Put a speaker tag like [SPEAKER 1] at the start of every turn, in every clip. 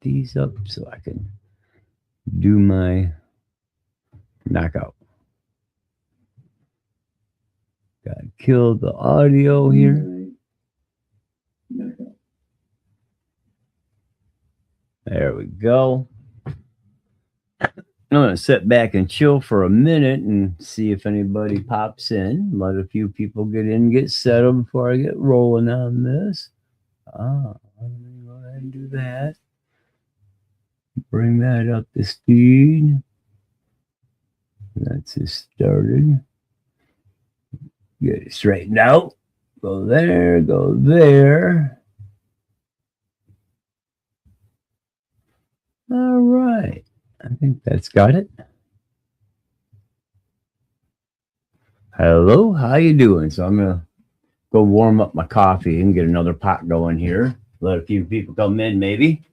[SPEAKER 1] these up so I can do my knockout. Gotta kill the audio here. There we go. I'm going to sit back and chill for a minute and see if anybody pops in. Let a few people get in, get settled before I get rolling on this. Let me go ahead and do that. Bring that up to speed. That's just started. Get it straightened out. Go there, go there. All right. I think that's got it. Hello, how you doing? So I'm gonna go warm up my coffee and get another pot going here. Let a few people come in, maybe.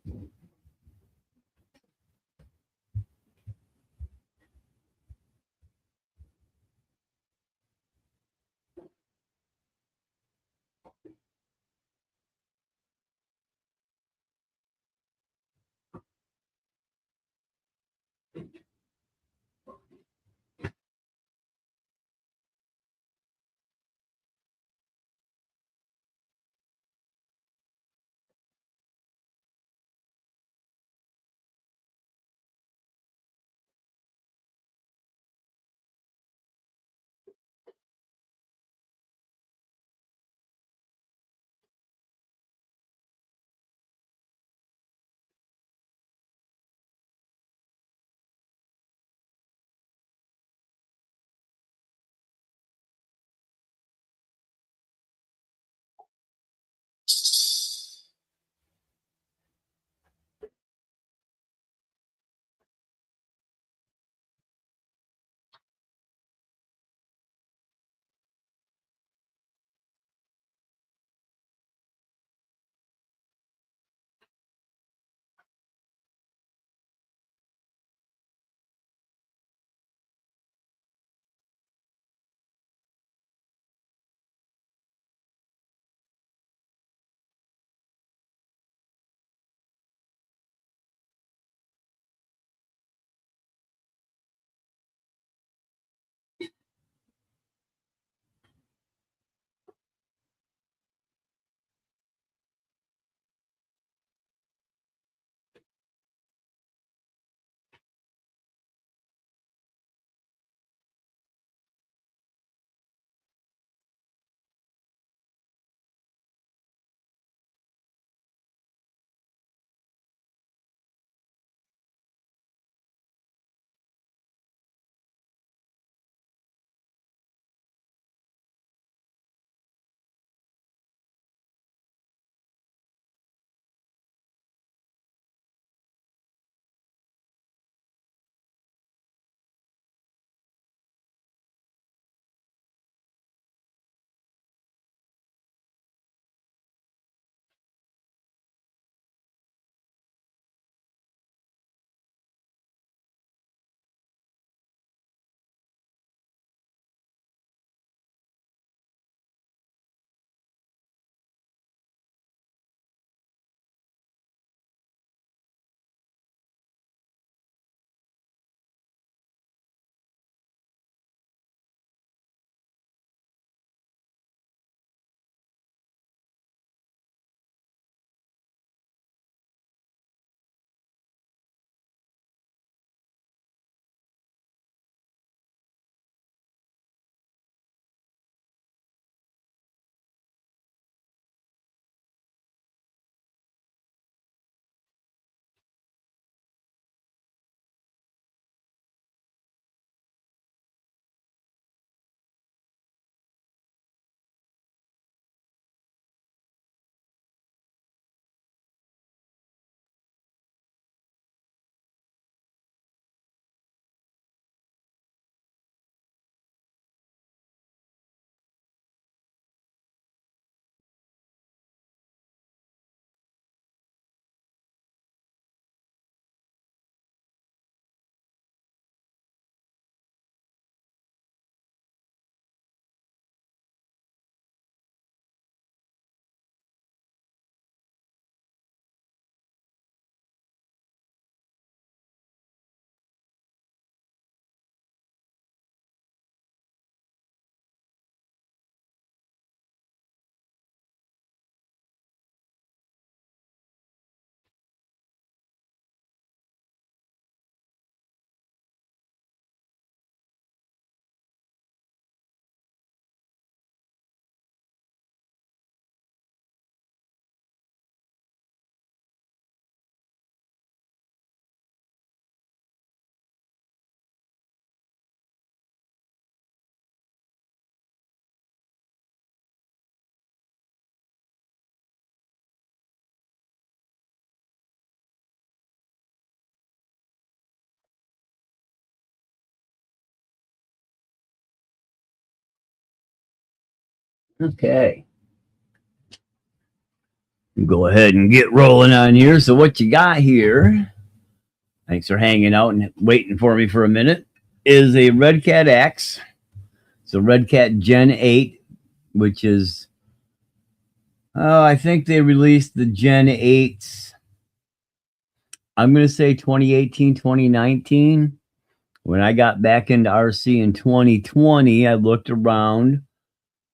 [SPEAKER 1] Okay. Go ahead and get rolling on here. So what you got here, thanks for hanging out and waiting for me for a minute, is a RedCat X. So RedCat Gen 8, which is, I think they released the Gen 8s, I'm going to say 2018, 2019. When I got back into RC in 2020, I looked around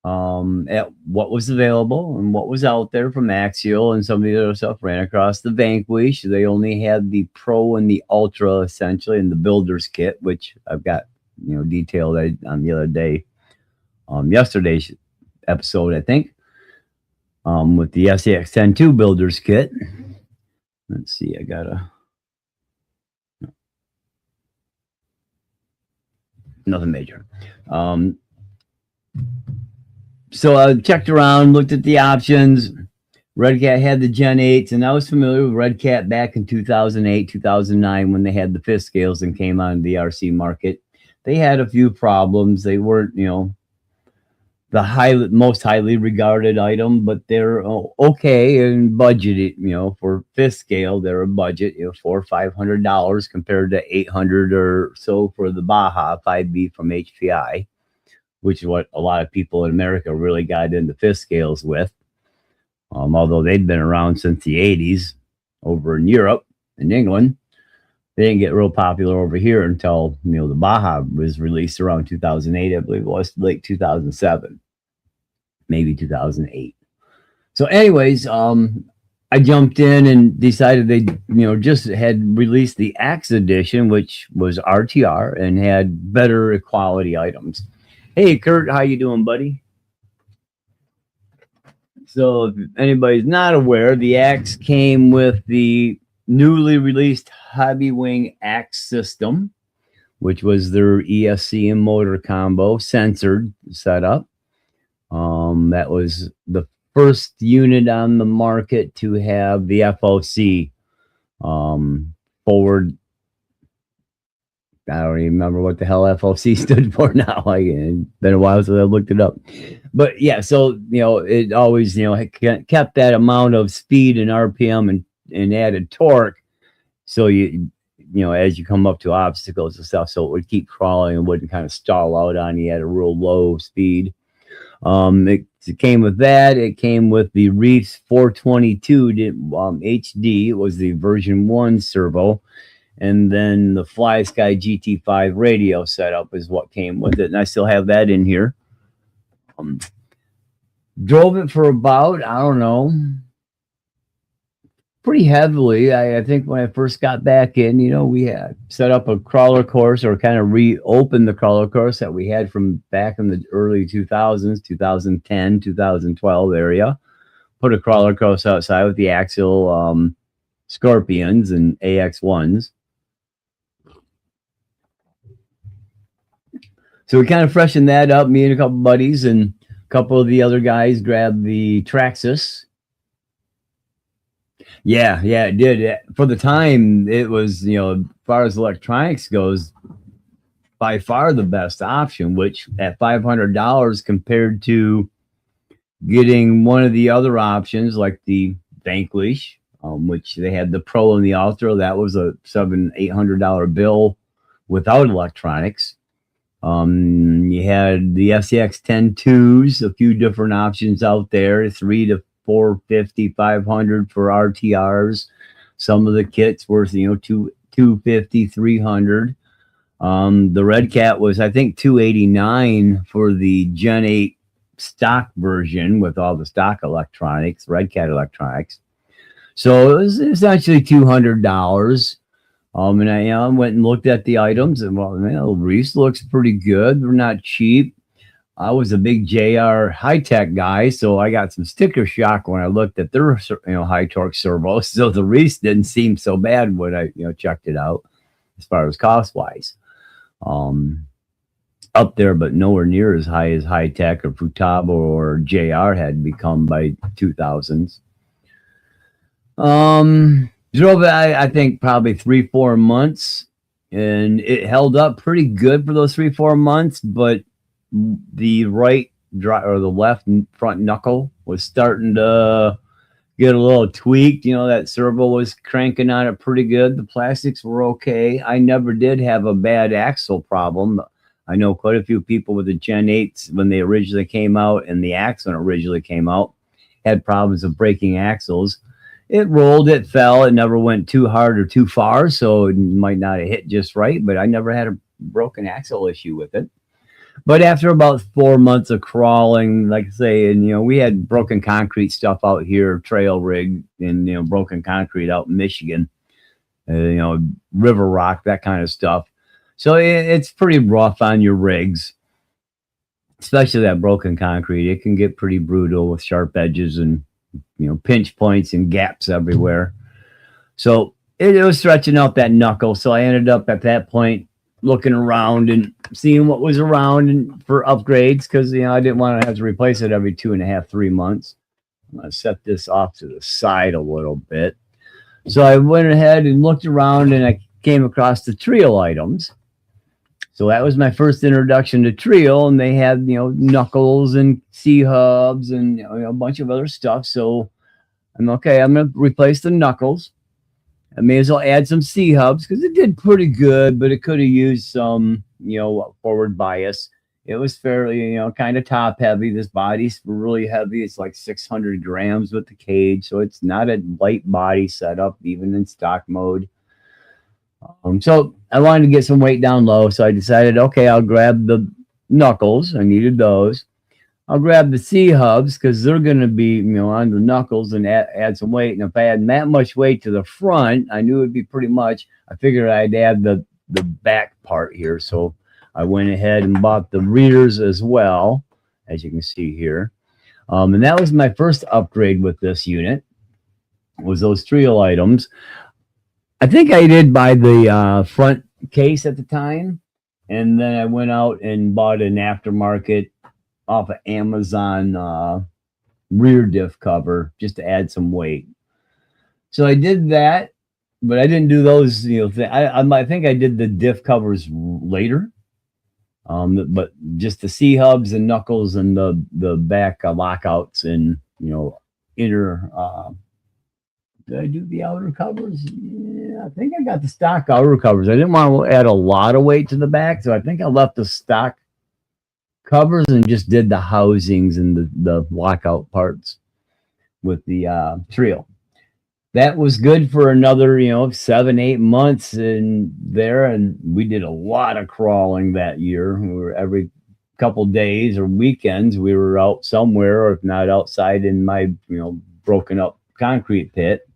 [SPEAKER 1] at what was available and what was out there from Axial and some of the other stuff. Ran across the Vanquish. They only had the Pro and the Ultra essentially, and the Builder's Kit, which I've got detailed on the other day, yesterday's episode, I think, with the SAX-10 Builder's Kit. Let's see, I gotta. Nothing major. So I checked around, looked at the options. RedCat had the Gen 8s, and I was familiar with RedCat back in 2008, 2009 when they had the fifth scales and came on the RC market. They had a few problems. They weren't, the most highly regarded item, but they're okay and budgeted, for fifth scale, they're a budget, $400 or $500 compared to $800 or so for the Baja 5B from HPI, which is what a lot of people in America really got into fifth scales with. Although they'd been around since the 80s over in Europe and England. They didn't get real popular over here until, the Baja was released around 2008. I believe it was late 2007, maybe 2008. So anyways, I jumped in and decided they, just had released the Axe edition, which was RTR and had better quality items. Hey, Kurt, how you doing, buddy? So if anybody's not aware, the Axe came with the newly released Hobby Wing Axe system, which was their ESC and motor combo censored setup. That was the first unit on the market to have the FOC forward. I don't even remember what the hell FOC stood for now. It's been a while since I looked it up. But yeah, so, it always, kept that amount of speed and RPM and added torque. So as you come up to obstacles and stuff, so it would keep crawling and wouldn't kind of stall out on you at a real low speed. It came with that. It came with the Reefs 422 HD. It was the version 1 servo. And then the Fly Sky GT5 radio setup is what came with it. And I still have that in here. Drove it for about, I don't know, pretty heavily. I think when I first got back in, we had set up a crawler course or kind of reopened the crawler course that we had from back in the early 2000s, 2010, 2012 area. Put a crawler course outside with the Axial Scorpions and AX1s. So we kind of freshened that up. Me and a couple buddies and a couple of the other guys grabbed the Traxxas. Yeah, it did. For the time, it was, as far as electronics goes, by far the best option, which at $500 compared to getting one of the other options like the Vanquish, which they had the Pro and the Ultra. That was a $700-800 bill without electronics. You had the SCX-10-2s, a few different options out there, $300 to $450, $500 for RTRs. Some of the kits were, $250, $300. The RedCat was, I think, $289 for the Gen 8 stock version with all the stock electronics, RedCat electronics. So it was essentially $200. And I went and looked at the items, and Reese looks pretty good. They're not cheap. I was a big JR high-tech guy, so I got some sticker shock when I looked at their high torque servos. So the Reese didn't seem so bad when I checked it out as far as cost-wise. Up there, but nowhere near as high as high-tech or Futaba or JR had become by 2000s. Drove it, I think, probably 3-4 months, and it held up pretty good for those 3-4 months, but the right or the left front knuckle was starting to get a little tweaked. You know, that servo was cranking on it pretty good. The plastics were okay. I never did have a bad axle problem. I know quite a few people with the Gen 8s when they originally came out and the Axial originally came out had problems of breaking axles. It rolled, it fell, it never went too hard or too far, so it might not have hit just right, but I never had a broken axle issue with it. But after about 4 months of crawling, like I say, and, you know, we had broken concrete stuff out here, trail rig, and, you know, broken concrete out in Michigan, you know, river rock, that kind of stuff. So it's pretty rough on your rigs, especially that broken concrete. It can get pretty brutal with sharp edges and, you know, pinch points and gaps everywhere. So it was stretching out that knuckle. So I ended up at that point looking around and seeing what was around and for upgrades, because, you know, I didn't want to have to replace it every 2.5, 3 months. I'm going to set this off to the side a little bit. So I went ahead and looked around and I came across the Trail items. So that was my first introduction to Trail, and they had, you know, knuckles and C-hubs and, you know, a bunch of other stuff. So I'm okay, I'm going to replace the knuckles. I may as well add some C-hubs because it did pretty good, but it could have used some, you know, forward bias. It was fairly, you know, kind of top heavy. This body's really heavy. It's like 600 grams with the cage. So it's not a light body setup, even in stock mode. So I wanted to get some weight down low. So I decided, okay, I'll grab the knuckles. I needed those. I'll grab the C-hubs because they're going to be, you know, on the knuckles and add some weight. And if I had that much weight to the front, I knew it'd be pretty much. I figured I'd add the back part here. So I went ahead and bought the rears as well, as you can see here. And that was my first upgrade with this unit, was those Trail items. I think I did buy the front case at the time. And then I went out and bought an aftermarket off of Amazon rear diff cover just to add some weight. So I did that, but I didn't do those, you know, I think I did the diff covers later. But just the C-hubs and knuckles and the back lockouts and, you know, inner, did I do the outer covers? Yeah, I think I got the stock outer covers. I didn't want to add a lot of weight to the back, so I think I left the stock covers and just did the housings and the lockout parts with the Trail. That was good for another, you know, 7-8 months in there, and we did a lot of crawling that year. We were every couple days or weekends we were out somewhere, or if not outside in my, you know, broken up concrete pit,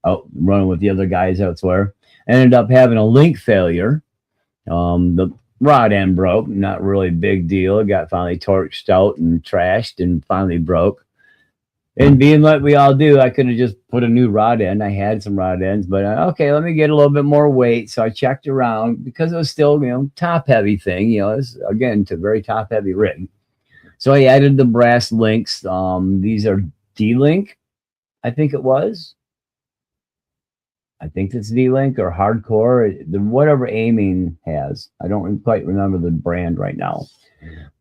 [SPEAKER 1] out running with the other guys elsewhere. Ended up having a link failure. The rod end broke, not really a big deal. It got finally torqued out and trashed and finally broke. And being like we all do, I could have just put a new rod end. I had some rod ends, but okay, let me get a little bit more weight. So I checked around because it was still, you know, top heavy thing. You know, it's, again, it's a very top heavy rig. So I added the brass links. These are D-Link, I think it was. I think it's D-Link or Hardcore, whatever Aiming has. I don't quite remember the brand right now.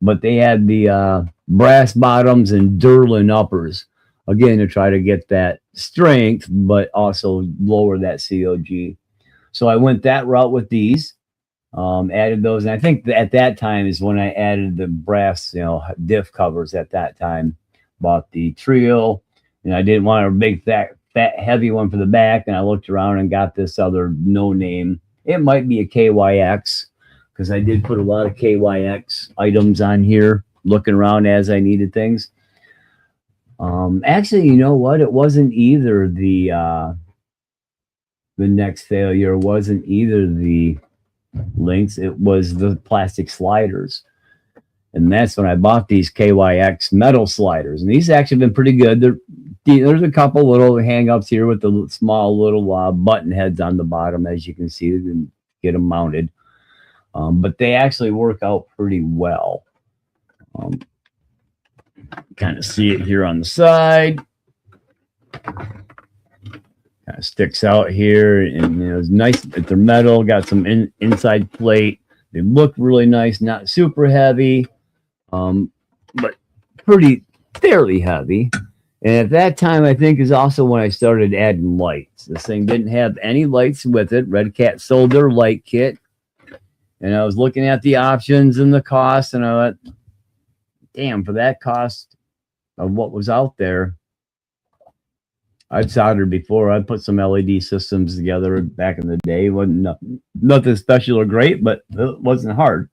[SPEAKER 1] But they had the brass bottoms and Durlin uppers. Again, to try to get that strength, but also lower that COG. So I went that route with these, added those. And I think at that time is when I added the brass, you know, diff covers at that time. Bought the Trail, and I didn't want a big, fat, heavy one for the back. And I looked around and got this other no name. It might be a KYX, because I did put a lot of KYX items on here, looking around as I needed things. Actually, you know what? It wasn't either the next failure. Wasn't either the links. It was the plastic sliders. And that's when I bought these KYX metal sliders. And these actually have been pretty good. There's a couple little hang-ups here with the small little button heads on the bottom, as you can see, and get them mounted. But they actually work out pretty well. Kind of see it here on the side. Kind of sticks out here, and you know, it's nice. They're metal, got some inside plate. They look really nice, not super heavy, but fairly heavy. And at that time, I think is also when I started adding lights. This thing didn't have any lights with it. RedCat sold their light kit. And I was looking at the options and the cost, and I went, damn, for that cost of what was out there, I've soldered before. I put some LED systems together back in the day. It wasn't nothing special or great, but it wasn't hard.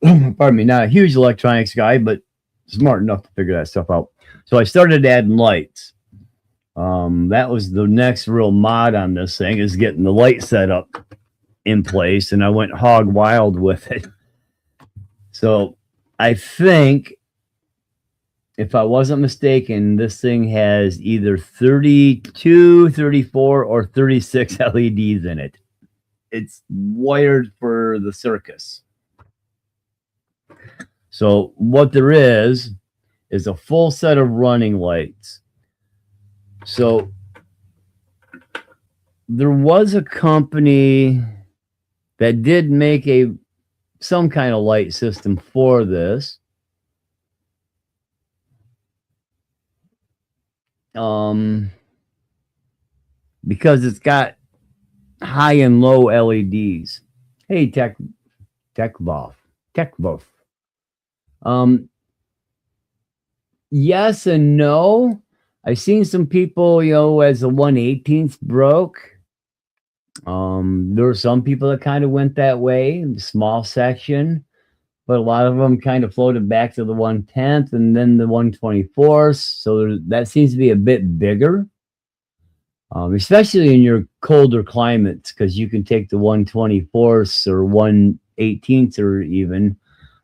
[SPEAKER 1] Pardon me, not a huge electronics guy, but smart enough to figure that stuff out. So I started adding lights. That was the next real mod on this thing, is getting the light set up in place, and I went hog wild with it. So I think, if I wasn't mistaken, this thing has either 32, 34, or 36 LEDs in it. It's wired for the circus. So what there is a full set of running lights. So there was a company that did make some kind of light system for this. Because it's got high and low LEDs. Hey, TechVolf. Yes and no. I've seen some people, as the 1/18 broke. There were some people that kind of went that way, small section, but a lot of them kind of floated back to the 1/10 and then the 1/24. So that seems to be a bit bigger, especially in your colder climates, because you can take the 1/24 or 1/18 or even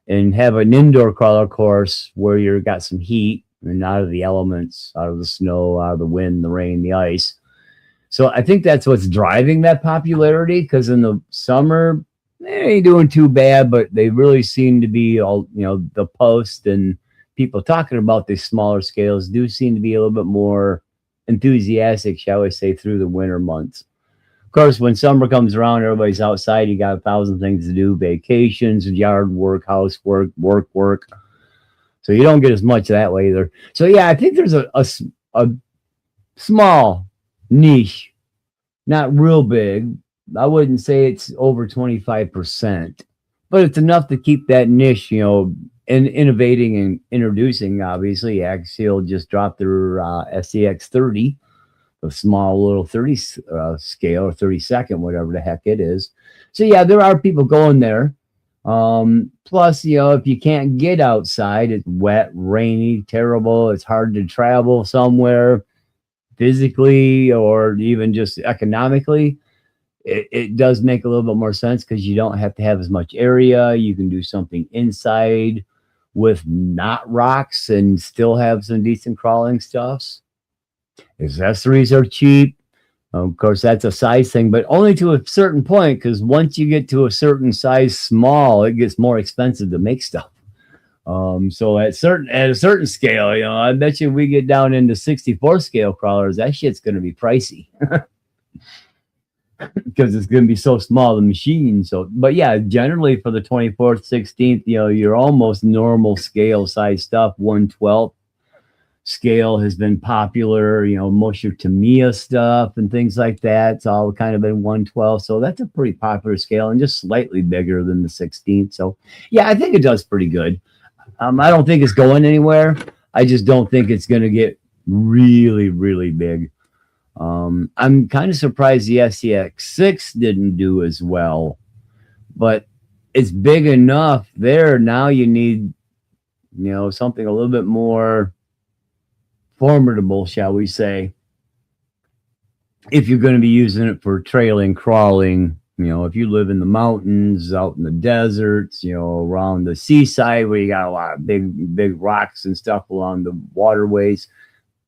[SPEAKER 1] and have an indoor crawler course where you've got some heat and out of the elements, out of the snow, out of the wind, the rain, the ice. So I think that's what's driving that popularity, because in the summer, they ain't doing too bad, but they really seem to be all, the post and people talking about these smaller scales do seem to be a little bit more enthusiastic, shall we say, through the winter months. Of course, when summer comes around, everybody's outside. You got 1,000 things to do, vacations, yard work, housework, work. So you don't get as much that way either. So yeah, I think there's a small niche, not real big. I wouldn't say it's over 25%, but it's enough to keep that niche, and innovating and introducing. Obviously, Axial just dropped their SCX30, a small little 30 scale or 32nd, whatever the heck it is. So yeah, there are people going there. Plus, if you can't get outside, it's wet, rainy, terrible. It's hard to travel somewhere physically or even just economically. It does make a little bit more sense, because you don't have to have as much area. You can do something inside with not rocks and still have some decent crawling stuffs. Accessories are cheap. Of course, that's a size thing, but only to a certain point, because once you get to a certain size small, it gets more expensive to make stuff. So at a certain scale, I bet you we get down into 64 scale crawlers, that shit's going to be pricey. Because it's going to be so small, the machine. So, but yeah, generally for the 24th, 16th, you're almost normal scale size stuff. 1/12 scale has been popular. Most your Tamiya stuff and things like that, it's all kind of been 1/12. So that's a pretty popular scale, and just slightly bigger than the 16th. So yeah, I think it does pretty good. I don't think it's going anywhere. I just don't think it's going to get really, really big. I'm kind of surprised the SCX6 didn't do as well, but it's big enough there. Now you need, something a little bit more formidable, shall we say, if you're going to be using it for trailing, crawling. If you live in the mountains, out in the deserts, around the seaside where you got a lot of big rocks and stuff along the waterways,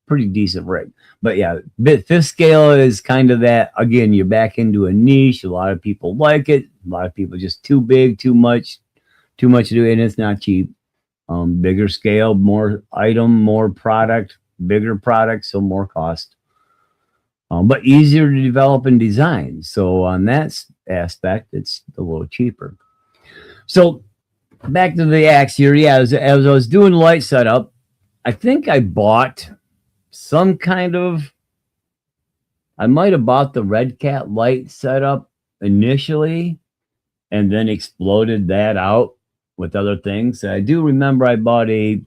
[SPEAKER 1] pretty decent rig. But yeah, fifth scale is kind of that. Again, you're back into a niche. A lot of people like it. A lot of people just too big, too much to do, and it's not cheap. Bigger scale, more item, more product, bigger product, so more cost. But easier to develop and design. So on that aspect, it's a little cheaper. So back to the Axial. Yeah, as I was doing light setup, I think I bought some kind of. I might have bought the RedCat light setup initially, and then exploded that out with other things. I do remember I bought a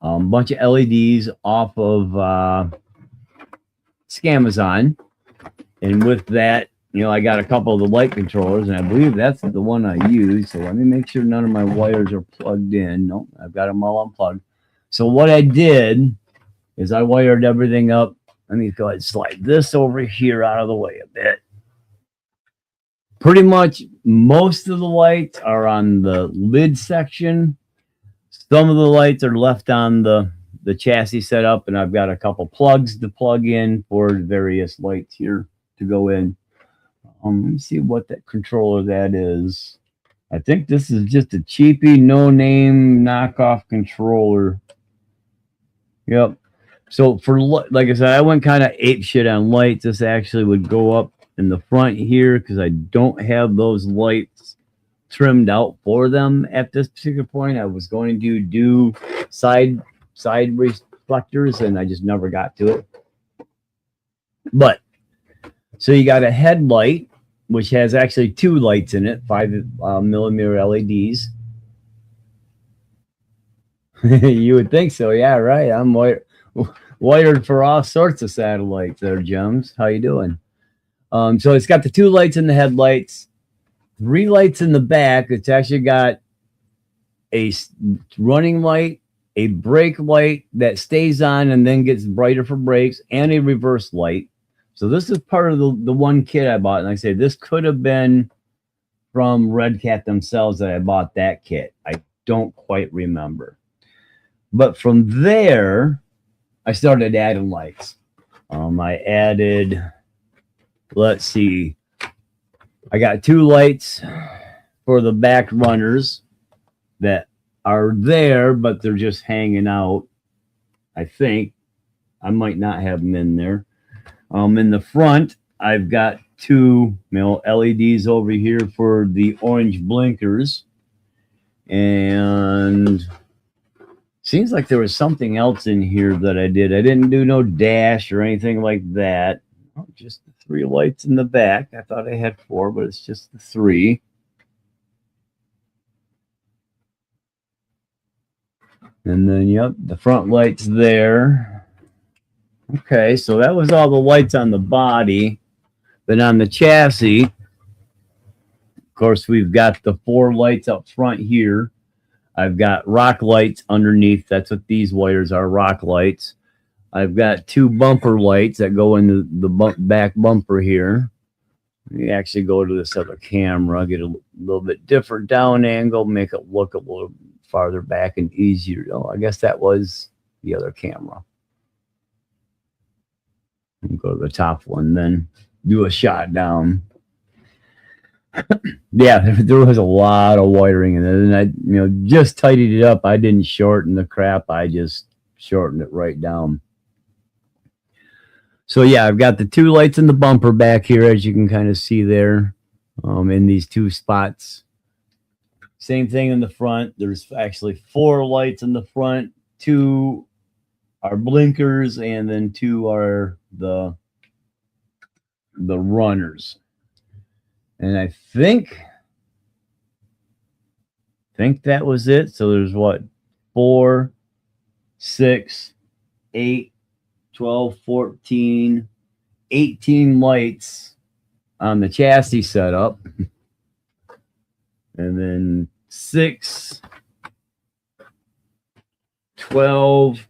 [SPEAKER 1] bunch of LEDs off of Scamazon, and with that, I got a couple of the light controllers, and I believe that's the one I use. So let me make sure none of my wires are plugged in. Nope, I've got them all unplugged. So what I did is I wired everything up. Let me go ahead and slide this over here out of the way a bit. Pretty much most of the lights are on the lid section. Some of the lights are left on the chassis setup, and I've got a couple plugs to plug in for various lights here to go in. Let me see what that controller that is. I think this is just a cheapy, no-name knockoff controller. Yep. So for, like I said, I went kind of ape shit on lights. This actually would go up in the front here because I don't have those lights trimmed out for them at this particular point. I was going to do side reflectors, and I just never got to it. But so you got a headlight, which has actually two lights in it, 5mm LEDs. You would think so. Yeah, right. I'm wired for all sorts of satellites there, Gems. How you doing? So it's got the two lights in the headlights, 3 lights in the back. It's actually got a running light, a brake light that stays on and then gets brighter for brakes, and a reverse light. So this is part of the one kit I bought. And I say this could have been from RedCat themselves that I bought that kit. I don't quite remember. But from there, I started adding lights. I added, let's see, I got 2 lights for the back runners that are there, but they're just hanging out. I think I might not have them in there. In the front, I've got 2 LEDs over here for the orange blinkers, and seems like there was something else in here that I did. I didn't do no dash or anything like that. Oh, just the 3 lights in the back. I thought I had 4, but it's just the 3. And then, yep, the front light's there. Okay, so that was all the lights on the body. Then on the chassis, of course, we've got the 4 lights up front here. I've got rock lights underneath. That's what these wires are, rock lights. I've got 2 bumper lights that go into the back bumper here. Let me actually go to this other camera, get a little bit different down angle, make it look a little farther back and easier. Oh, I guess that was the other camera. Go to the top one, then do a shot down. Yeah, there was a lot of wiring in it, and I, just tidied it up. I didn't shorten the crap. I just shortened it right down. So yeah, I've got the 2 lights in the bumper back here, as you can kind of see there, in these 2 spots. Same thing in the front. There's actually 4 lights in the front. 2 are blinkers, and then 2 are the runners. And I think that was it. So there's what? 4, 6, 8, 12, 14, 18 lights on the chassis setup. And then 6, 12,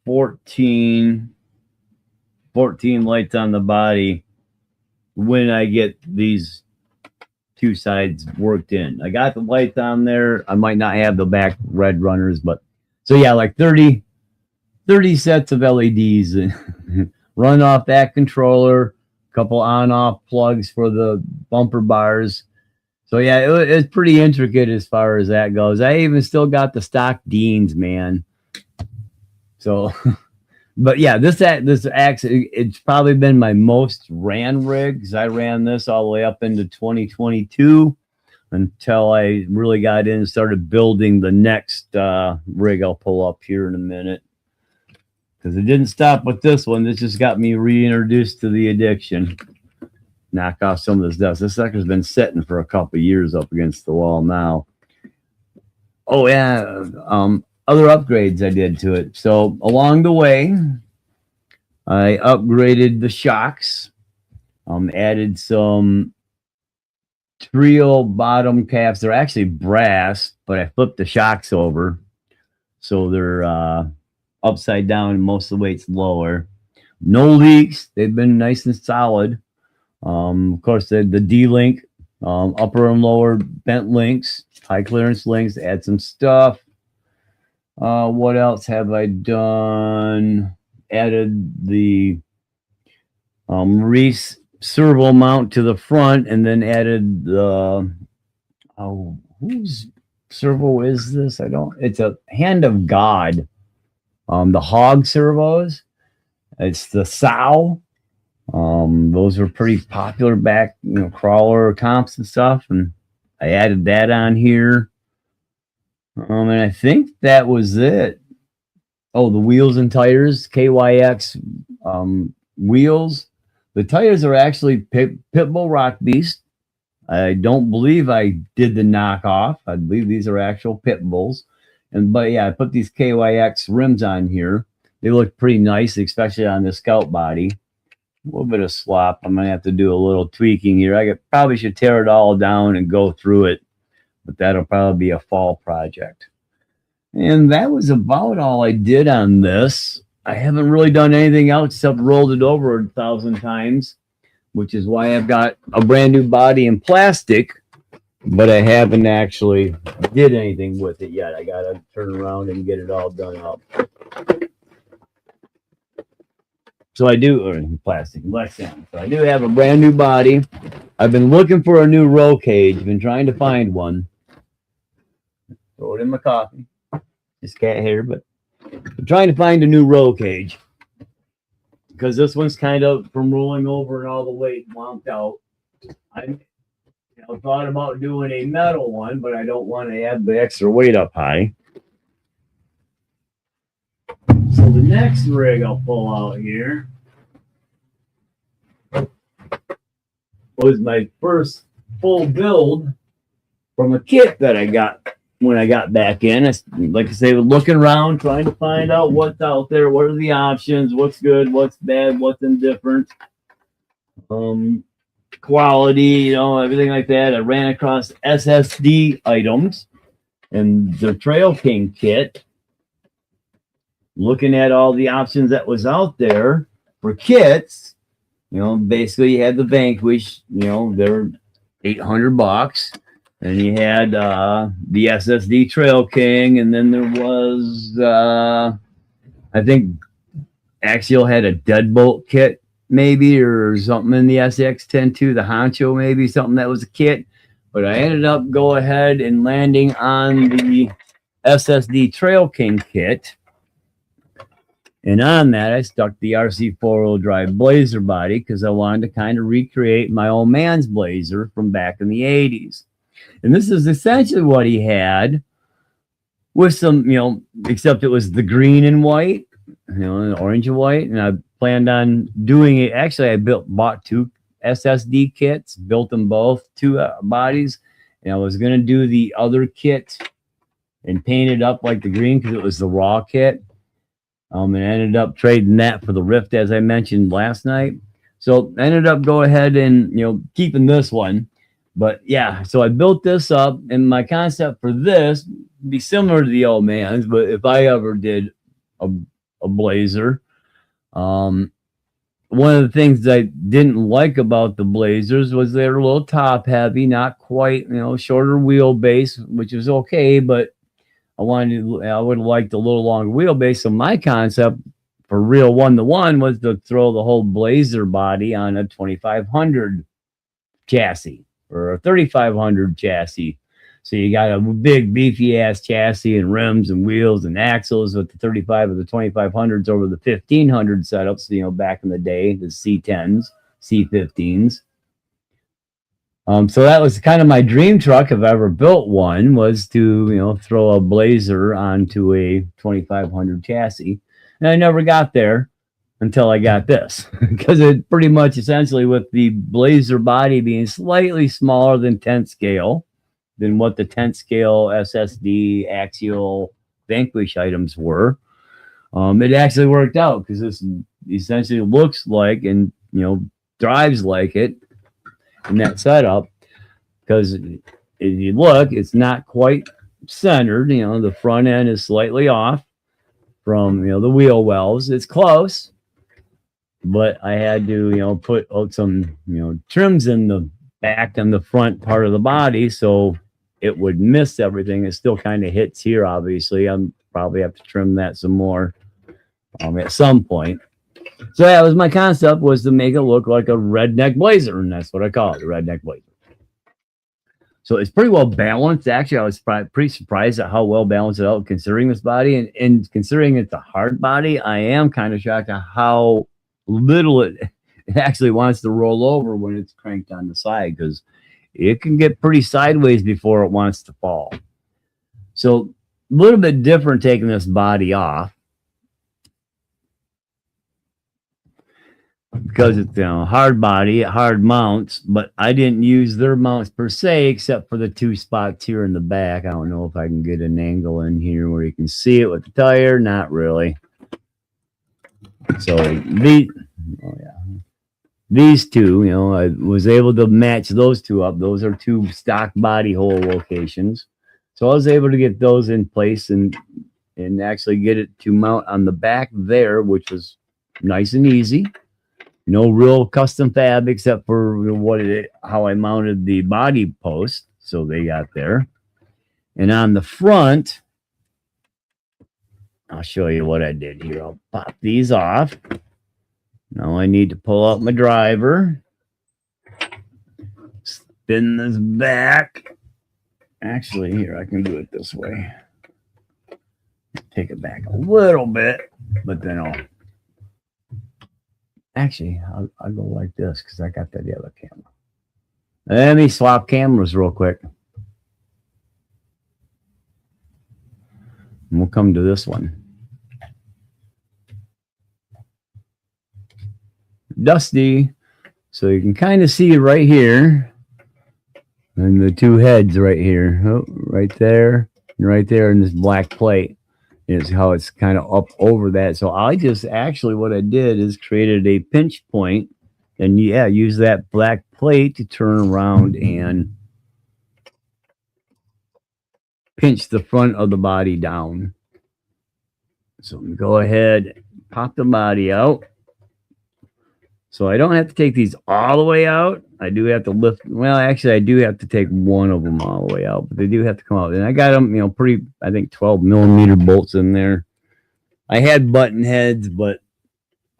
[SPEAKER 1] 14 lights on the body when I get these 2 sides worked in. I got the lights on there. I might not have the back red runners, but so yeah, like 30 sets of LEDs and run off that controller, a couple on-off plugs for the bumper bars. So yeah, it's pretty intricate as far as that goes. I even still got the stock Deans, man. So But yeah, this axe, it's probably been my most ran rig, because I ran this all the way up into 2022 until I really got in and started building the next rig I'll pull up here in a minute. Because it didn't stop with this one. This just got me reintroduced to the addiction. Knock off some of this dust. This sucker's been sitting for a couple years up against the wall now. Oh yeah, other upgrades I did to it. So along the way, I upgraded the shocks. Added some Trio bottom caps. They're actually brass, but I flipped the shocks over, so they're upside down and most of the weight's lower. No leaks. They've been nice and solid. Of course, the D-link, upper and lower bent links, high clearance links. Add some stuff. What else have I done? Added the Reese servo mount to the front, and then added the whose servo is this? It's a Hand of God. The hog servos. It's the sow. Those were pretty popular back, crawler comps and stuff, and I added that on here. And I think that was it. Oh, the wheels and tires, KYX wheels. The tires are actually Pitbull Rock Beast. I don't believe I did the knockoff. I believe these are actual Pitbulls. But yeah, I put these KYX rims on here. They look pretty nice, especially on the Scout body. A little bit of slop. I'm going to have to do a little tweaking here. I probably should tear it all down and go through it, but that'll probably be a fall project. And that was about all I did on this. I haven't really done anything else except rolled it over 1,000 times, which is why I've got a brand new body in plastic, but I haven't actually did anything with it yet. I got to turn around and get it all done up. So I do, or plastic, less than. So I do have a brand new body. I've been looking for a new roll cage. Been trying to find one. Throw it in my coffee. Just cat hair, but I'm trying to find a new roll cage, because this one's kind of from rolling over and all the weight wonked out. I thought about doing a metal one, but I don't want to add the extra weight up high. So the next rig I'll pull out here was my first full build from a kit that I got when I got back in. Like I say, looking around, trying to find out what's out there, what are the options, what's good, what's bad, what's indifferent, quality, everything like that. I ran across SSD items and the TrailKing kit. Looking at all the options that was out there for kits, basically you had the Vanquish, they're $800, and you had the SSD TrailKing, and then there was I think Axial had a deadbolt kit maybe, or something in the SX10-2, the Honcho maybe, something that was a kit. But I ended up go ahead and landing on the SSD TrailKing kit. And on that, I stuck the RC4WD Blazer body, because I wanted to kind of recreate my old man's Blazer from back in the 80s. And this is essentially what he had, with some, except it was the green and white, the orange and white. And I planned on doing it. Actually, I bought two SSD kits, built them both, two bodies. And I was going to do the other kit and paint it up like the green, because it was the raw kit. And I ended up trading that for the Rift, as I mentioned last night. So I ended up go ahead and, keeping this one. But yeah, so I built this up, and my concept for this would be similar to the old man's, but if I ever did a Blazer, one of the things that I didn't like about the Blazers was they're a little top heavy, not quite, shorter wheelbase, which is okay, but I would have liked a little longer wheelbase. So my concept for real 1-to-1 was to throw the whole Blazer body on a 2500 chassis or a 3500 chassis. So you got a big beefy ass chassis and rims and wheels and axles with the 35 or the 2500s over the 1500 setups, you know, back in the day, the C10s, C15s. So that was kind of my dream truck, if I ever built one, was to, you know, throw a Blazer onto a 2500 chassis. And I never got there until I got this, because it pretty much essentially, with the Blazer body being slightly smaller than 10th scale, than what the 10th scale SSD Axial Vanquish items were, it actually worked out, because this essentially looks like, and, you know, drives like it in that setup. Because if you look, it's not quite centered. You know, the front end is slightly off from, you know, the wheel wells. It's close, but I had to, you know, put out some, you know, trims in the back and the front part of the body so it would miss everything. It still kind of hits here, obviously. I'm probably have to trim that some more at some point. So that was my concept, was to make it look like a redneck Blazer, and that's what I call it, a redneck Blazer. So it's pretty well balanced. Actually, I was pretty surprised at how well balanced it out, considering this body, and considering it's a hard body. I am kind of shocked at how little it actually wants to roll over when it's cranked on the side, because it can get pretty sideways before it wants to fall. So a little bit different taking this body off, because it's, you know, hard body, hard mounts, but I didn't use their mounts per se, except for the two spots here in the back. I don't know if I can get an angle in here where you can see it with the tire. Not really. So these two, you know, I was able to match those two up. Those are two stock body hole locations. So I was able to get those in place and actually get it to mount on the back there, which was nice and easy. No real custom fab, except for how I mounted the body post. So they got there. And on the front, I'll show you what I did here. I'll pop these off. Now I need to pull out my driver. Spin this back. Actually, here, I can do it this way. Take it back a little bit, but then I'll go like this, because I got that other camera. Let me swap cameras real quick. And we'll come to this one. Dusty. So you can kind of see right here, and the two heads right here. Oh, right there, and right there in this black plate is how it's kind of up over that. So I just actually, what I did is created a pinch point, and yeah, use that black plate to turn around and pinch the front of the body down. So go ahead, pop the body out. So I don't have to take these all the way out. I do have to lift. Well, actually, I do have to take one of them all the way out, but they do have to come out. And I got them, you know, pretty, I think 12 millimeter bolts in there. I had button heads, but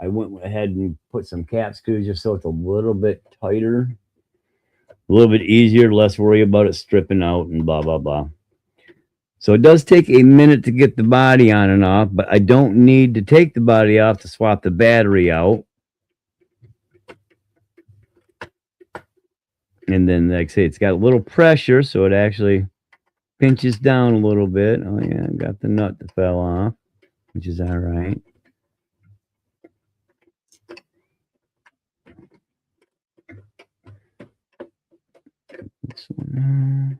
[SPEAKER 1] I went ahead and put some cap screws just so it's a little bit tighter, a little bit easier, less worry about it stripping out and blah, blah, blah. So it does take a minute to get the body on and off, but I don't need to take the body off to swap the battery out. And then, like I say, it's got a little pressure, so it actually pinches down a little bit. Oh, yeah, got the nut that fell off, which is all right. This one.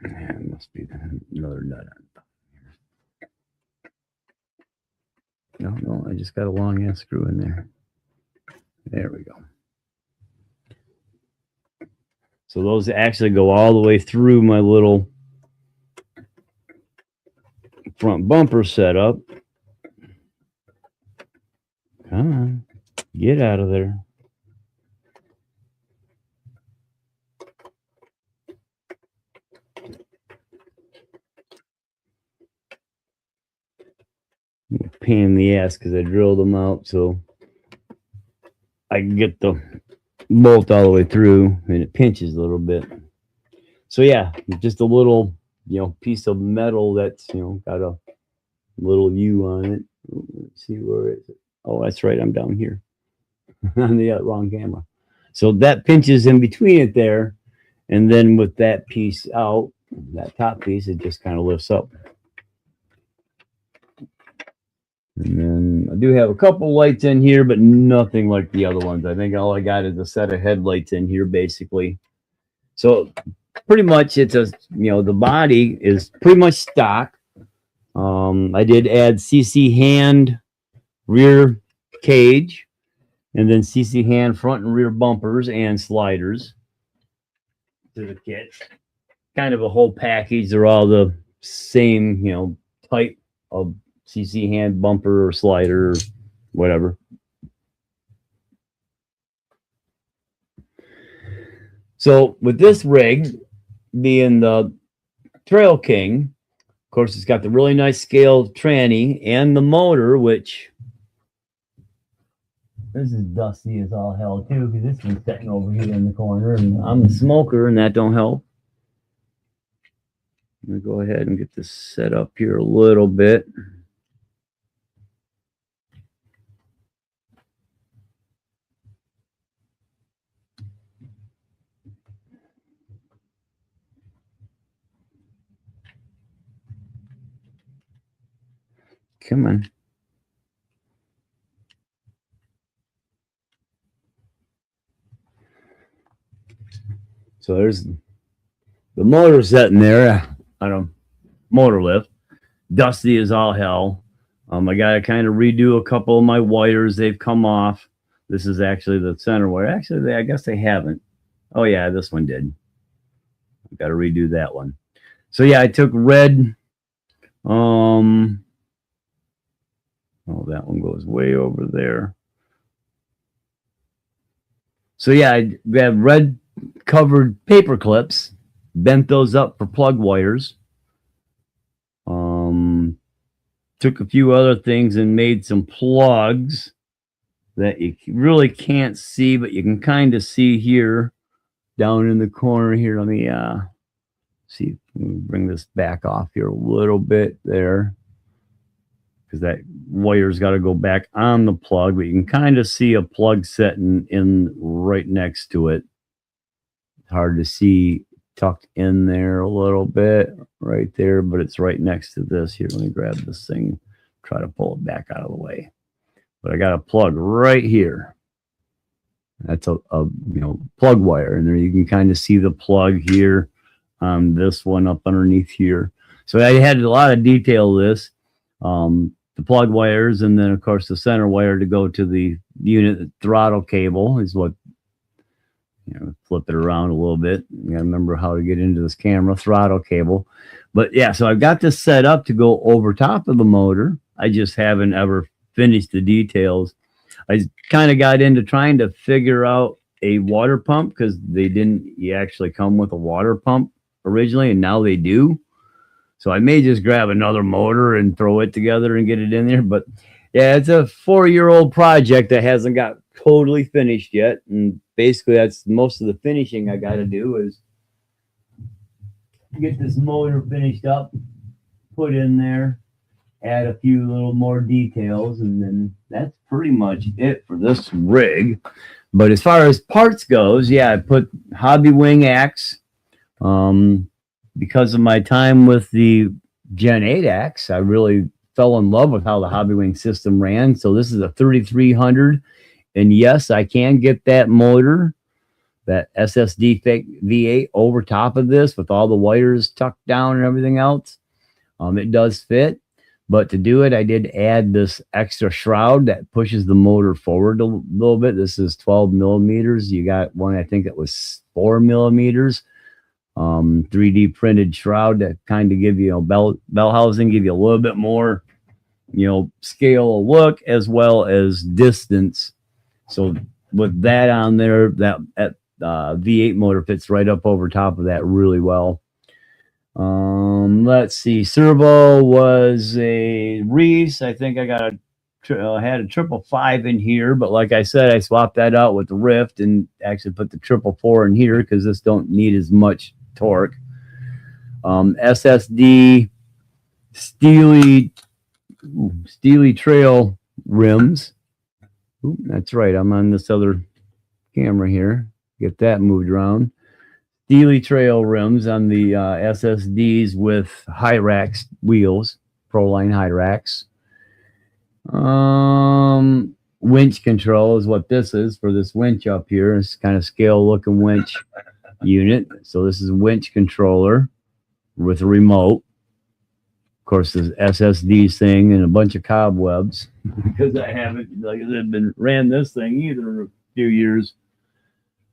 [SPEAKER 1] Yeah, it must be another nut on top. No, I just got a long ass screw in there. There we go. So those actually go all the way through my little front bumper setup. Come on, get out of there. Pain in the ass because I drilled them out. So I can get the bolt all the way through, and it pinches a little bit. So yeah, just a little, piece of metal that's, got a little U on it. Let's see, where is it? Oh, that's right, I'm down here on the wrong camera. So that pinches in between it there, and then with that piece out, that top piece, it just kind of lifts up. And then I do have a couple lights in here, but nothing like the other ones. I think all I got is a set of headlights in here, basically. So pretty much it's a, the body is pretty much stock. I did add CC hand rear cage, and then CC hand front and rear bumpers and sliders to the kit. Kind of a whole package. They're all the same, type of CC hand bumper or slider or whatever. So with this rig being the TrailKing, of course, it's got the really nice scale tranny and the motor, which this is dusty as all hell too, because this one's sitting over here in the corner, and I'm a smoker, and that don't help. I'm gonna go ahead and get this set up here a little bit. Come on. So there's the motor sitting there on a motor lift. Dusty as all hell. I got to kind of redo a couple of my wires. They've come off. This is actually the center wire. Actually, I guess they haven't. Oh, yeah, this one did. I've got to redo that one. So, yeah, I took red. Oh, that one goes way over there. So, yeah, I have red covered paper clips. Bent those up for plug wires. Took a few other things and made some plugs that you really can't see, but you can kind of see here down in the corner here. Let me see. Let me bring this back off here a little bit there, because that wire's got to go back on the plug, but you can kind of see a plug setting in right next to it. It's hard to see tucked in there a little bit right there, but it's right next to this here. Let me grab this thing, try to pull it back out of the way. But I got a plug right here. That's a plug wire, and there you can kind of see the plug here on this one up underneath here. So I had a lot of detail of this, the plug wires, and then of course the center wire to go to the unit throttle cable is what, flip it around a little bit. You gotta remember how to get into this camera. Throttle cable. But yeah, so I've got this set up to go over top of the motor. I just haven't ever finished the details. I kind of got into trying to figure out a water pump, because they didn't actually come with a water pump originally, and now they do. So I may just grab another motor and throw it together and get it in there. But yeah, it's a 4-year-old project that hasn't got totally finished yet, and basically that's most of the finishing I got to do is get this motor finished up, put in there, add a few little more details, and then that's pretty much it for this rig. But as far as parts goes, yeah, I put Hobby Wing axe. Because of my time with the Gen 8 axe, I really fell in love with how the Hobby Wing system ran. So this is a 3300. And yes, I can get that motor, that SSD V8 over top of this with all the wires tucked down and everything else. It does fit. But to do it, I did add this extra shroud that pushes the motor forward a little bit. This is 12 millimeters. You got one, I think it was 4 millimeters. 3D printed shroud that kind of give you, bell housing, give you a little bit more, scale look as well as distance. So with that on there, that V8 motor fits right up over top of that really well. Let's see. Servo was a Reese. I think I got a I had a 555 in here, but like I said, I swapped that out with the Rift and actually put the 444 in here because this don't need as much torque. SSD Steely Trail rims. Ooh, that's right. I'm on this other camera here. Get that moved around. Steely Trail rims on the SSDs with Hyrax wheels, Proline Hyrax. Winch control is what this is for this winch up here. It's kind of scale looking winch unit. So this is a winch controller with a remote. Of course, this SSD thing and a bunch of cobwebs because I haven't ran this thing either in a few years.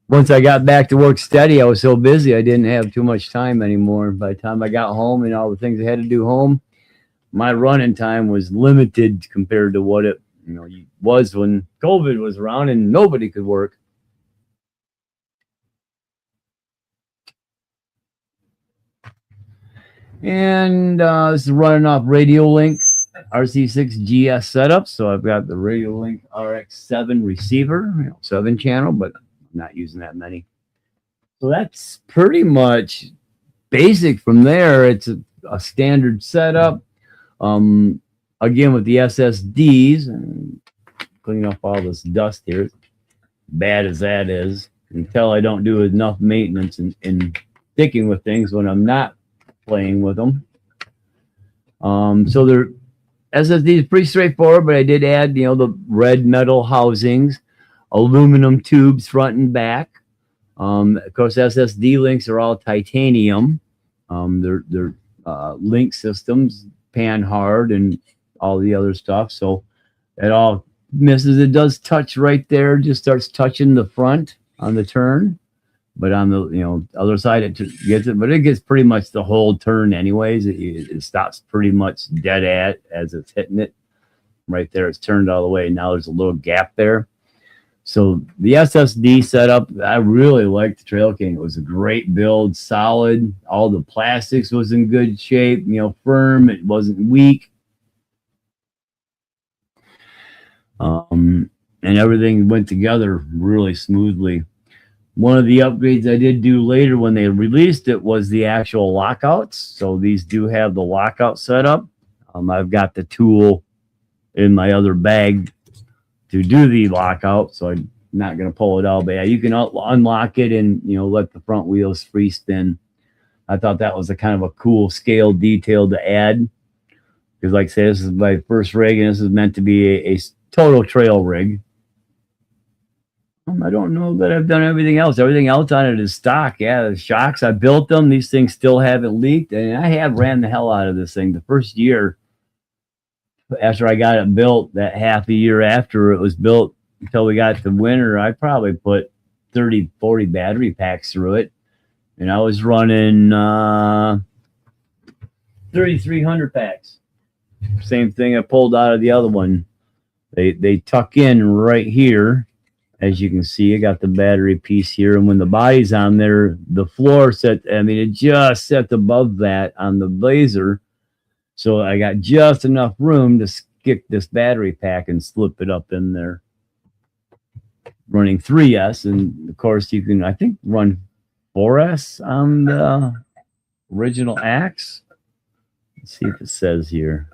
[SPEAKER 1] Once I got back to work steady, I was so busy I didn't have too much time anymore. By the time I got home and all the things I had to do home, my running time was limited compared to what it was when COVID was around and nobody could work. And this is running off RadioLink RC6GS setup. So I've got the RadioLink RX7 receiver, 7 channel, but I'm not using that many. So that's pretty much basic from there. It's a standard setup. Again, with the SSDs, and clean off all this dust here, bad as that is, until I don't do enough maintenance and sticking with things when I'm not playing with them. So their SSD is pretty straightforward, but I did add, the red metal housings, aluminum tubes front and back. Of course, SSD links are all titanium. They're link systems, pan hard, and all the other stuff. So it all misses. It does touch right there, just starts touching the front on the turn. But on the other side, it gets it. But it gets pretty much the whole turn anyways. It stops pretty much dead at as it's hitting it. Right there, it's turned all the way. Now there's a little gap there. So the SSD setup, I really liked the TrailKing. It was a great build, solid. All the plastics was in good shape, firm. It wasn't weak. And everything went together really smoothly. One of the upgrades I did do later when they released it was the actual lockouts. So these do have the lockout setup. I've got the tool in my other bag to do the lockout, so I'm not going to pull it out. But yeah, you can unlock it and let the front wheels free spin. I thought that was a kind of a cool scale detail to add because, like I say, this is my first rig, and this is meant to be a total trail rig. I don't know that I've done everything else. Everything else on it is stock. Yeah, the shocks, I built them. These things still haven't leaked, and I have ran the hell out of this thing. The first year after I got it built, that half a year after it was built until we got to winter, I probably put 30, 40 battery packs through it. And I was running 3,300 packs. Same thing I pulled out of the other one. They tuck in right here. As you can see, I got the battery piece here. And when the body's on there, the floor it just sets above that on the Blazer. So I got just enough room to stick this battery pack and slip it up in there. Running 3S, and of course you can, I think, run 4S on the original Axe. Let's see if it says here.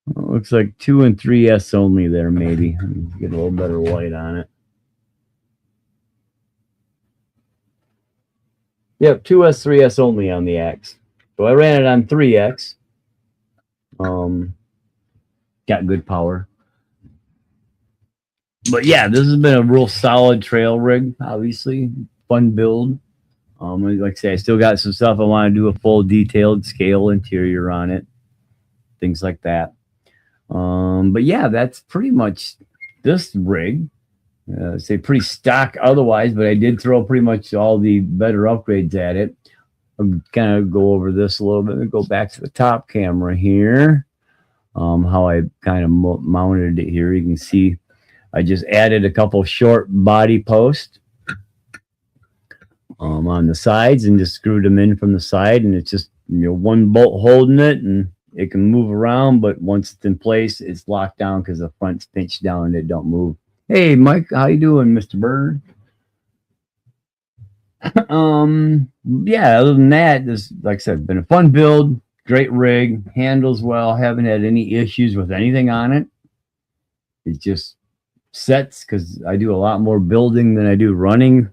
[SPEAKER 1] Well, it looks like 2 and 3S only there, maybe. Get a little better light on it. Yep, 2S, 3S only on the Axe. So I ran it on 3X. Got good power. But yeah, this has been a real solid trail rig, obviously. Fun build. Like I say, I still got some stuff I want to do a full detailed scale interior on it. Things like that. But yeah, that's pretty much this rig. Say pretty stock otherwise, but I did throw pretty much all the better upgrades at it. I'll kind of go over this a little bit and go back to the top camera here. How I kind of mounted it here. You can see I just added a couple short body posts. on the sides and just screwed them in from the side, and it's just, you know, one bolt holding it, and it can move around, but once it's in place, it's locked down because the front's pinched down and it don't move. Hey, Mike, how you doing, Mr. Bird? Yeah, other than that, this, like I said, been a fun build, great rig, handles well, haven't had any issues with anything on it. It just sets because I do a lot more building than I do running,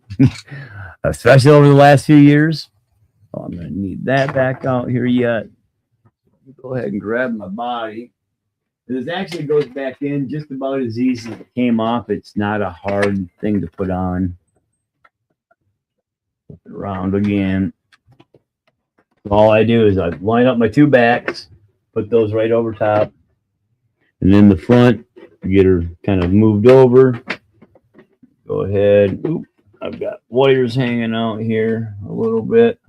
[SPEAKER 1] especially over the last few years. Oh, I'm gonna need that back out here yet. Go ahead and grab my body. This actually goes back in just about as easy as it came off. It's not a hard thing to put on. Flip it around again. All I do is I line up my two backs, put those right over top, and then the front, get her kind of moved over. Go ahead. Oop, I've got wires hanging out here a little bit.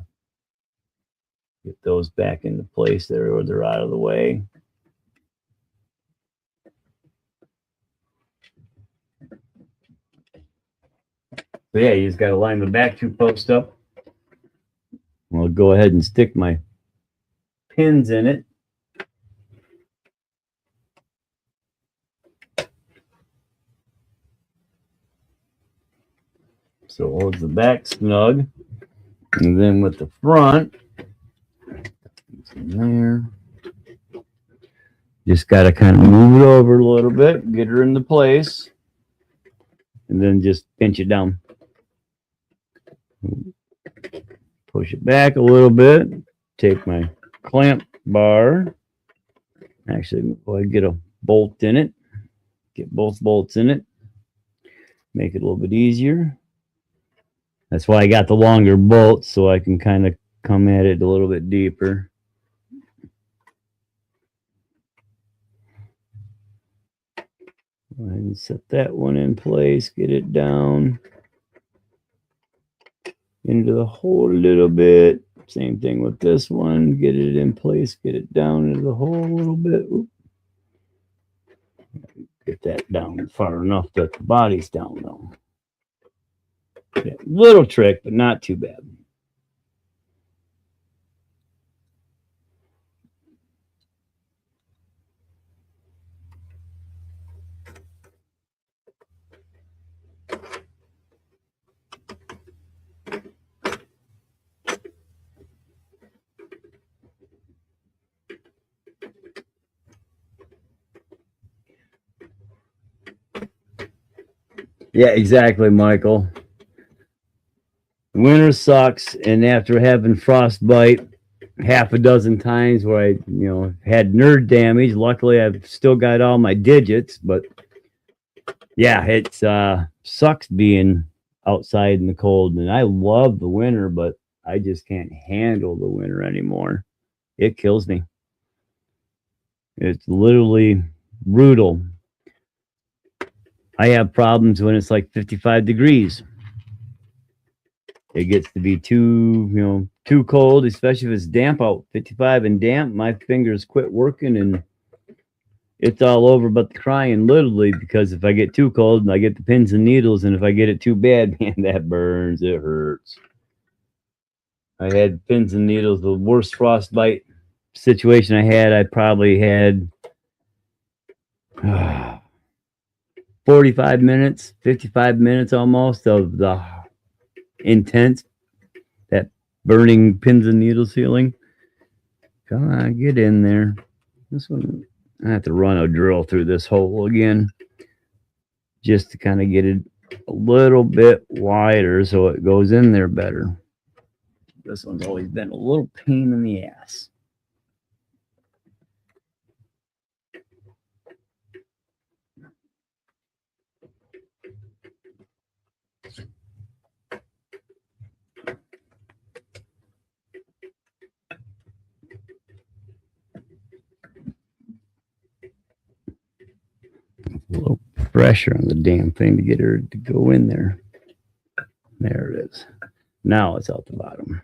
[SPEAKER 1] Get those back into place there where they're out of the way. So yeah, you just got to line the back two posts up. I'll go ahead and stick my pins in it. So it holds the back snug. And then with the front, there, just got to kind of move it over a little bit, get her into place, and then just pinch it down. Push it back a little bit, take my clamp bar, actually go ahead and get a bolt in it, get both bolts in it, make it a little bit easier. That's why I got the longer bolts, so I can kind of come at it a little bit deeper. Go ahead and set that one in place, get it down into the hole a little bit. Same thing with this one, get it in place, get it down into the hole a little bit. Oop. Get that down far enough that the body's down though. Yeah, little trick, but not too bad. Yeah, exactly, Michael. Winter sucks, and after having frostbite half a dozen times where I, had nerve damage, luckily I've still got all my digits, but yeah, it sucks being outside in the cold, and I love the winter, but I just can't handle the winter anymore. It kills me. It's literally brutal. I have problems when it's like 55 degrees. It gets to be too cold, especially if it's damp out. 55 and damp, my fingers quit working and it's all over but the crying, literally, because if I get too cold, I get the pins and needles, and if I get it too bad, man, that burns. It hurts. I had pins and needles, the worst frostbite situation I had. I probably had 45 minutes, 55 minutes almost of the intense, that burning pins and needles feeling. Come on, get in there. This one, I have to run a drill through this hole again just to kind of get it a little bit wider so it goes in there better. This one's always been a little pain in the ass. A little pressure on the damn thing to get her to go in there. There it is. Now it's out the bottom.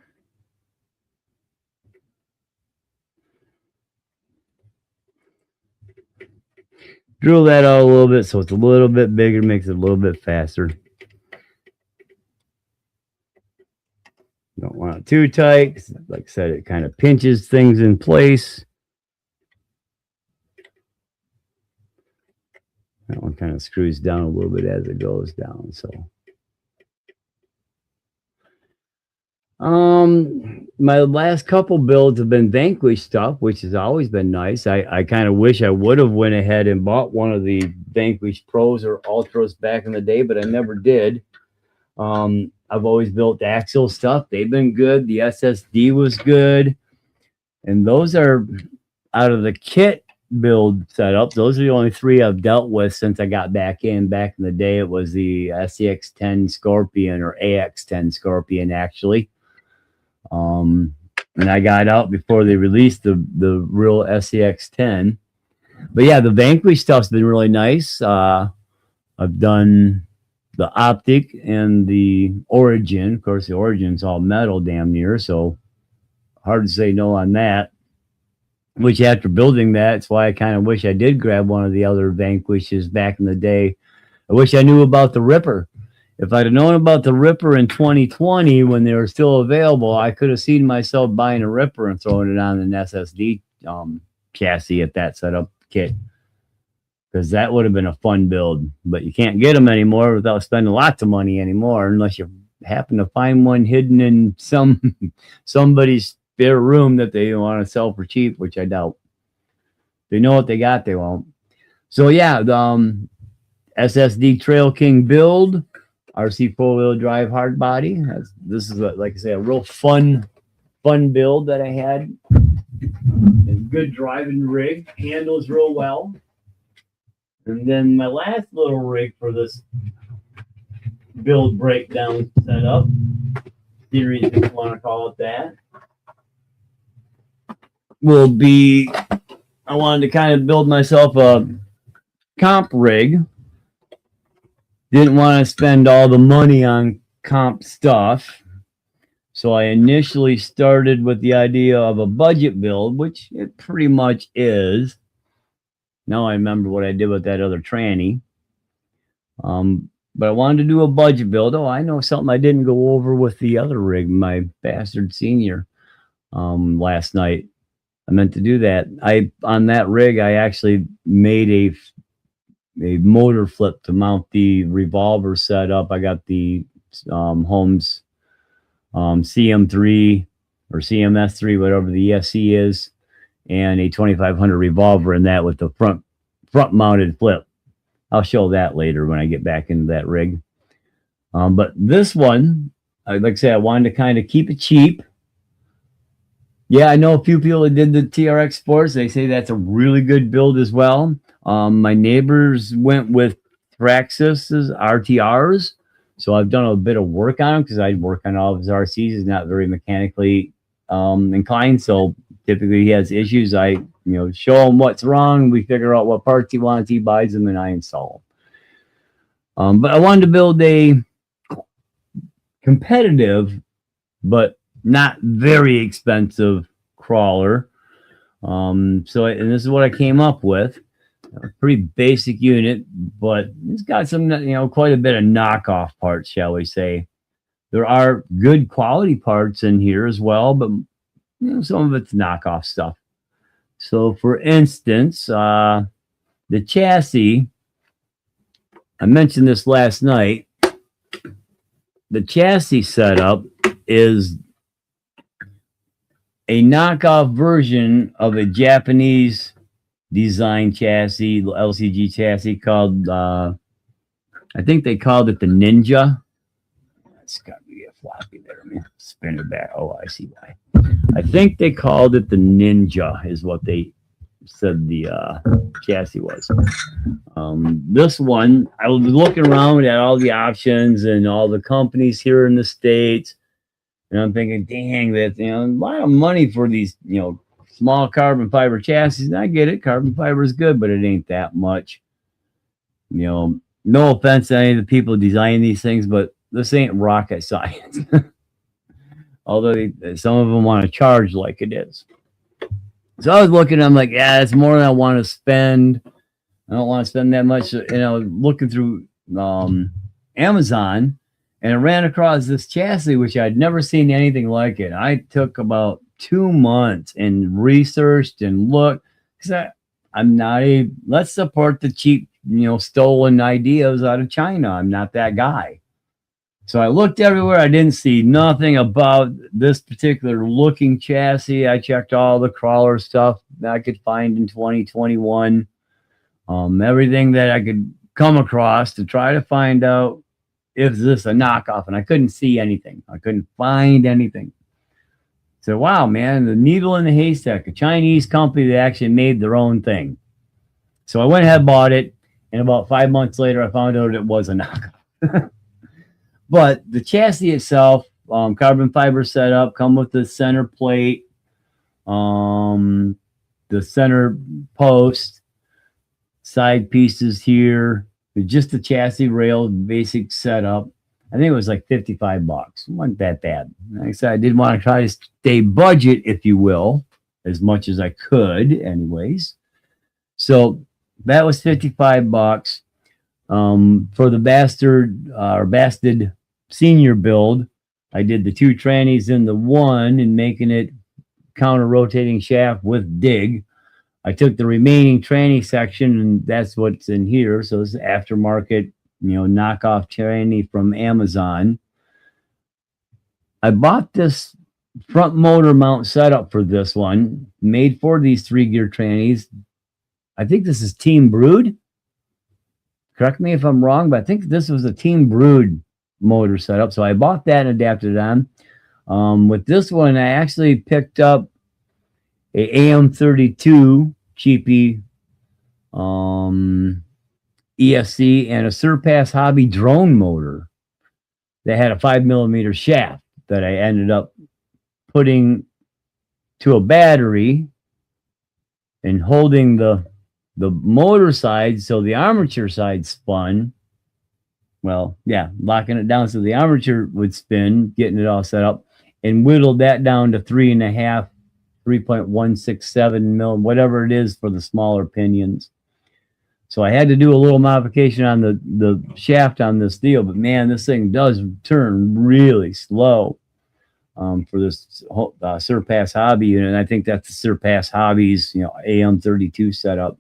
[SPEAKER 1] Drill that out a little bit so it's a little bit bigger, makes it a little bit faster. Don't want it too tight. 'Cause like I said, it kind of pinches things in place. That one kind of screws down a little bit as it goes down. So, my last couple builds have been Vanquish stuff, which has always been nice. I kind of wish I would have went ahead and bought one of the Vanquish Pros or Ultras back in the day, but I never did. I've always built Axial stuff. They've been good. The SSD was good. And those are out of the kit build setup. Those are the only three I've dealt with since I got back in. Back in the day, it was the SEX10 Scorpion or AX10 Scorpion, actually. And I got out before they released the real SEX10. But yeah, the Vanquish stuff's been really nice. I've done the Optic and the Origin. Of course, the Origin's all metal damn near, so hard to say no on that. Which after building that, it's why I kind of wish I did grab one of the other Vanquishes back in the day. I wish I knew about the Ripper. If I'd have known about the Ripper in 2020 when they were still available, I could have seen myself buying a Ripper and throwing it on an SSD chassis at that setup kit. Because that would have been a fun build. But you can't get them anymore without spending lots of money anymore, unless you happen to find one hidden in somebody's spare room that they want to sell for cheap, which I doubt. If they know what they got, they won't. So yeah, the SSD TrailKing build, RC 4-wheel drive hard body. This is like I say, a real fun build that I had. And good driving rig, handles real well. And then my last little rig for this build breakdown setup, series if you want to call it that, will be, I wanted to kind of build myself a comp rig. Didn't want to spend all the money on comp stuff. So I initially started with the idea of a budget build, which it pretty much is. Now I remember what I did with that other tranny. But I wanted to do a budget build. Oh, I know something I didn't go over with the other rig, my bastard senior, last night. I meant to do that. On that rig, I actually made a motor flip to mount the revolver setup. I got the Holmes CM3 or CMS3, whatever the ESC is, and a 2500 revolver in that with the front mounted flip. I'll show that later when I get back into that rig. But this one, like I say, I wanted to kind of keep it cheap. Yeah, I know a few people that did the TRX Sports. They say that's a really good build as well. My neighbors went with Thraxis's RTRs. So I've done a bit of work on them because I work on all of his RCs. He's not very mechanically inclined. So typically he has issues. I show him what's wrong. We figure out what parts he wants. He buys them and I install them. But I wanted to build a competitive but not very expensive crawler. And this is what I came up with. A pretty basic unit, but it's got some, quite a bit of knockoff parts, shall we say. There are good quality parts in here as well, but some of it's knockoff stuff. So for instance, the chassis, I mentioned this last night. The chassis setup is a knockoff version of a Japanese design chassis, LCG chassis called, I think they called it the Ninja. It's got to be a floppy there. Let me spin it back. Oh, I see why. I think they called it the Ninja is what they said the chassis was. This one, I was looking around at all the options and all the companies here in the States, and I'm thinking, dang, that's a lot of money for these, small carbon fiber chassis. And I get it, carbon fiber is good, but it ain't that much. No offense to any of the people designing these things, but this ain't rocket science. Although some of them want to charge like it is. So I was looking, I'm like, yeah, it's more than I want to spend. I don't want to spend that much, looking through Amazon. And I ran across this chassis, which I'd never seen anything like it. I took about 2 months and researched and looked, because I'm not let's support the cheap, stolen ideas out of China. I'm not that guy. So I looked everywhere. I didn't see nothing about this particular looking chassis. I checked all the crawler stuff that I could find in 2021. Everything that I could come across to try to find out if this a knockoff, and I couldn't see anything. I couldn't find anything. So, wow, man, the needle in the haystack, a Chinese company that actually made their own thing. So I went ahead and bought it, and about 5 months later, I found out it was a knockoff. But the chassis itself, carbon fiber setup, come with the center plate, the center post, side pieces here, just the chassis rail, basic setup. I think it was like $55. It wasn't that bad. Like I said, I did want to try to stay budget, if you will, as much as I could, anyways. So that was $55. For the Bastard senior build, I did the 2 trannies in the one and making it counter rotating shaft with dig. I took the remaining tranny section, and that's what's in here. So it's aftermarket, knockoff tranny from Amazon. I bought this front motor mount setup for this one, made for these 3-gear trannies. I think this is Team Brood. Correct me if I'm wrong, but I think this was a Team Brood motor setup. So I bought that and adapted it on. With this one, I actually picked up a AM32 cheapy ESC and a Surpass Hobby drone motor that had a 5mm shaft that I ended up putting to a battery and holding the motor side so the armature side spun. Well, yeah, locking it down so the armature would spin, getting it all set up, and whittled that down to 3.5, 3.167 mil, whatever it is for the smaller pinions. So I had to do a little modification on the shaft on this deal, but man, this thing does turn really slow for this Surpass Hobby unit. And I think that's the Surpass Hobby's AM32 setup.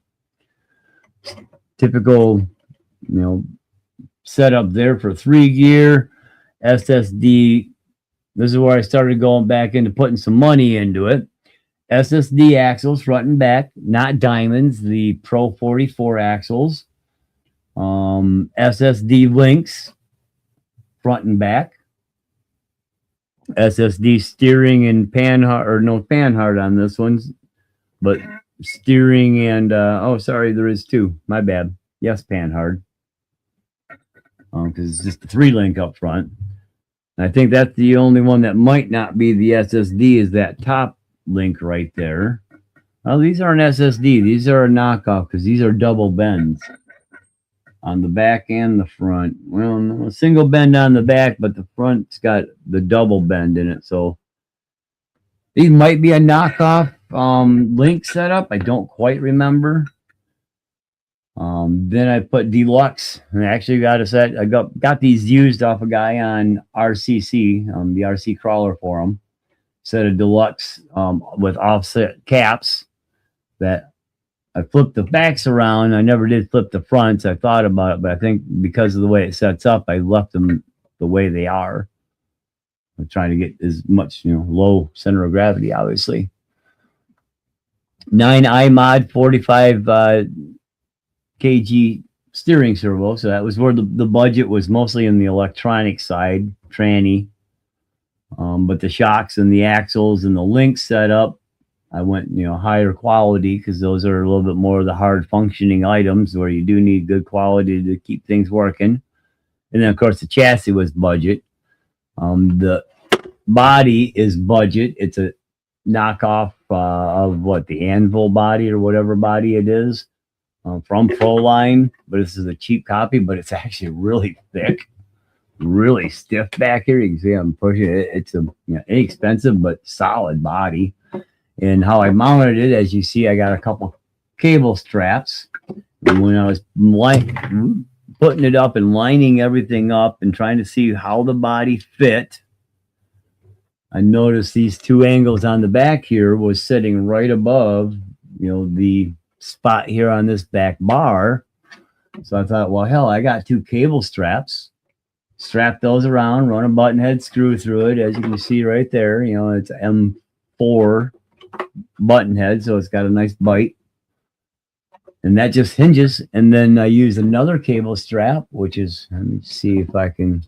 [SPEAKER 1] Typical setup there for 3-gear SSD. This is where I started going back into putting some money into it. SSD axles front and back, not diamonds, the Pro 44 axles. SSD links front and back. SSD steering and panhard, or no panhard on this one, but steering and oh, sorry, there is 2. My bad. Yes, panhard. Because it's just the 3-link up front. And I think that's the only one that might not be the SSD, is that top link right there. Well, these aren't SSD. These are a knockoff because these are double bends on the back and the front. Well, no, a single bend on the back, but the front's got the double bend in it. So these might be a knockoff link setup. I don't quite remember. Then I put deluxe, and I actually got a set. I got these used off a guy on RCC, the RC crawler forum. Set of deluxe with offset caps that I flipped the backs around. I never did flip the fronts. I thought about it, but I think because of the way it sets up, I left them the way they are. I'm trying to get as much, low center of gravity, obviously. 9 iMod 45 kg steering servo. So that was where the budget was mostly in the electronic side, tranny. But the shocks and the axles and the link setup, I went, higher quality, because those are a little bit more of the hard functioning items where you do need good quality to keep things working. And then, of course, the chassis was budget. The body is budget. It's a knockoff of the Anvil body or whatever body it is from Proline. But this is a cheap copy, but it's actually really thick. Really stiff back here. You can see I'm pushing it. It's a inexpensive but solid body. And how I mounted it, as you see, I got a couple cable straps. And when I was putting it up and lining everything up and trying to see how the body fit, I noticed these two angles on the back here was sitting right above, the spot here on this back bar. So I thought, well, hell, I got two cable straps. Strap those around, run a button head screw through it. As you can see right there, it's M4 button head, so it's got a nice bite. And that just hinges. And then I use another cable strap, which is, let me see if I can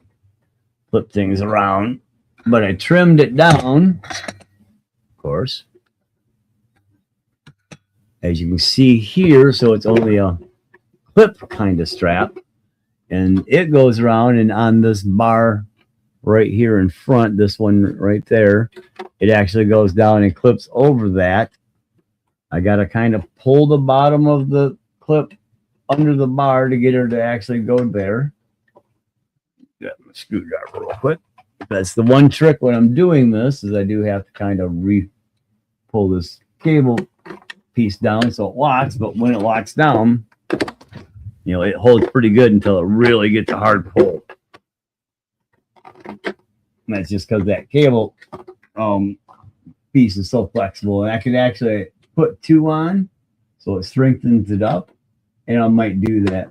[SPEAKER 1] flip things around. But I trimmed it down, of course, as you can see here. So it's only a clip kind of strap. And it goes around, and on this bar right here in front, this one right there, it actually goes down and clips over that. I got to kind of pull the bottom of the clip under the bar to get her to actually go there. Got my screwdriver real quick. That's the one trick when I'm doing this, is I do have to kind of pull this cable piece down so it locks, but when it locks down, it holds pretty good until it really gets a hard pull. And that's just because that cable piece is so flexible. And I can actually put two on, so it strengthens it up. And I might do that.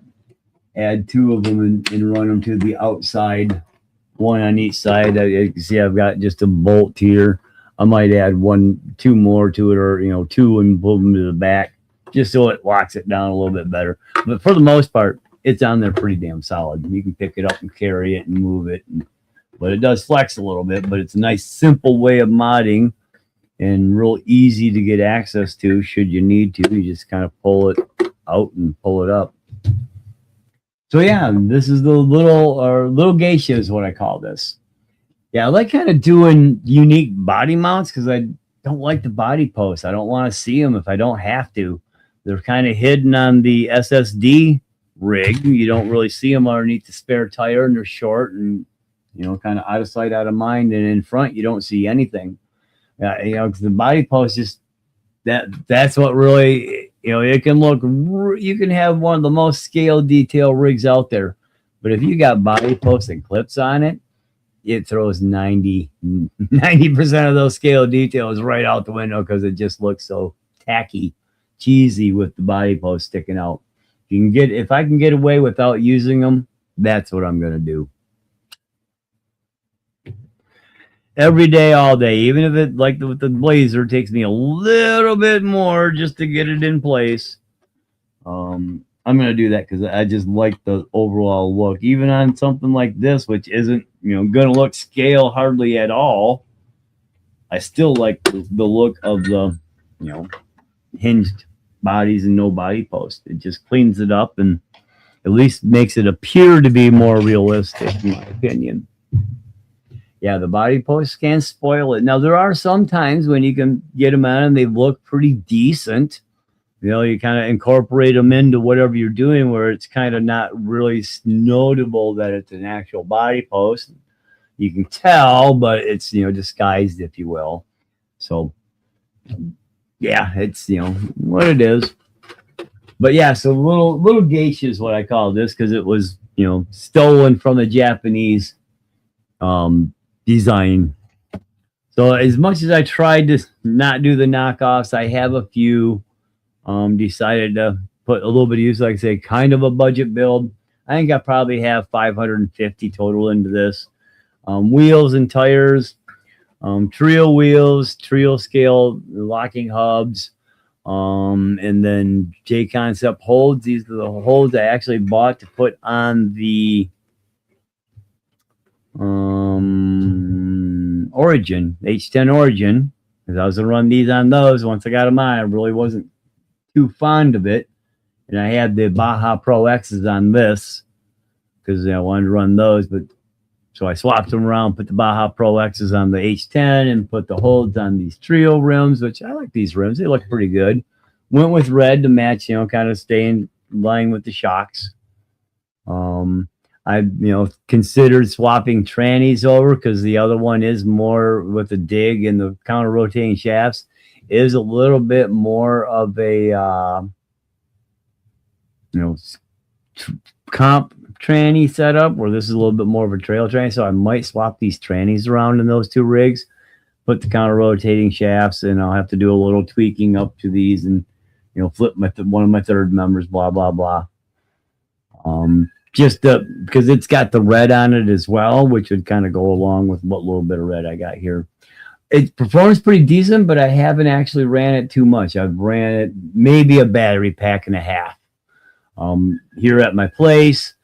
[SPEAKER 1] Add two of them and run them to the outside, one on each side. You can see I've got just a bolt here. I might add two more to it, or two and pull them to the back, just so it locks it down a little bit better. But for the most part, it's on there pretty damn solid. You can pick it up and carry it and move it. But it does flex a little bit. But it's a nice, simple way of modding, and real easy to get access to should you need to. You just kind of pull it out and pull it up. So yeah, this is the little Geisha is what I call this. Yeah, I like kind of doing unique body mounts because I don't like the body posts. I don't want to see them if I don't have to. They're kind of hidden on the SSD rig. You don't really see them underneath the spare tire, and they're short and, kind of out of sight, out of mind. And in front, you don't see anything. Because the body post just, that's what really, it can look, you can have one of the most scale detail rigs out there. But if you got body posts and clips on it, it throws 90% of those scale details right out the window because it just looks so tacky, cheesy with the body post sticking out. If I can get away without using them, that's what I'm going to do. Every day, all day, even if it, like with the Blazer, takes me a little bit more just to get it in place. I'm going to do that because I just like the overall look. Even on something like this, which isn't, going to look scale hardly at all, I still like the look of the, hinged bodies and no body post. It just cleans it up and at least makes it appear to be more realistic, in my opinion. Yeah, the body posts can spoil it. Now, there are some times when you can get them on and they look pretty decent. You kind of incorporate them into whatever you're doing where it's kind of not really notable that it's an actual body post. You can tell, but it's, disguised, if you will. So, yeah, it's, what it is. But yeah, so little Geisha is what I call this because it was, stolen from the Japanese design. So as much as I tried to not do the knockoffs, I have a few. Decided to put a little bit of use, like I say, kind of a budget build. I think I probably have 550 total into this. Wheels and tires, trio wheels, trio scale locking hubs, and then J Concept holds. These are the holds I actually bought to put on the Origin, H10 Origin, because I was gonna run these on those. Once I got them on, I really wasn't too fond of it, and I had the Baja Pro X's on this because I wanted to run those, but so I swapped them around, put the Baja Pro X's on the H10 and put the holds on these trio rims, which I like these rims. They look pretty good. Went with red to match, kind of stay in line with the shocks. I considered swapping trannies over because the other one is more with the dig and the counter rotating shafts is a little bit more of a tranny setup where this is a little bit more of a trail tranny. So I might swap these trannies around in those two rigs, put the counter rotating shafts, and I'll have to do a little tweaking up to these and, you know, flip one of my third members, blah, blah, blah. Just because it's got the red on it as well, which would kind of go along with what little bit of red I got here. It performs pretty decent, but I haven't actually ran it too much. I've ran it maybe a battery pack and a half. Here at my place,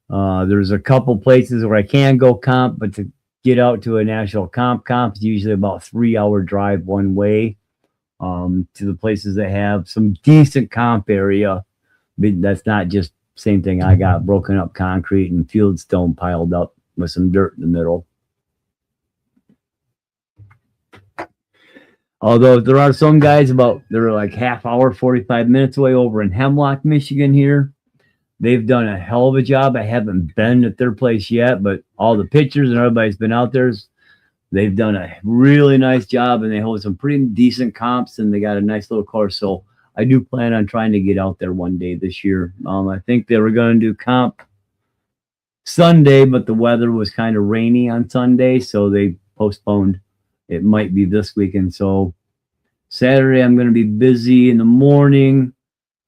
[SPEAKER 1] there's a couple places where I can go comp, but to get out to a national comp is usually about 3-hour drive one way, to the places that have some decent comp area. But that's not just same thing. I got broken up concrete and field stone piled up with some dirt in the middle. Although there are some guys they're like half hour, 45 minutes away over in Hemlock, Michigan here. They've done a hell of a job. I haven't been at their place yet, but all the pictures and everybody's been out there. They've done a really nice job, and they hold some pretty decent comps, and they got a nice little course. So I do plan on trying to get out there one day this year. I think they were going to do comp Sunday, but the weather was kind of rainy on Sunday, so they postponed. It might be this weekend. So Saturday, I'm going to be busy in the morning.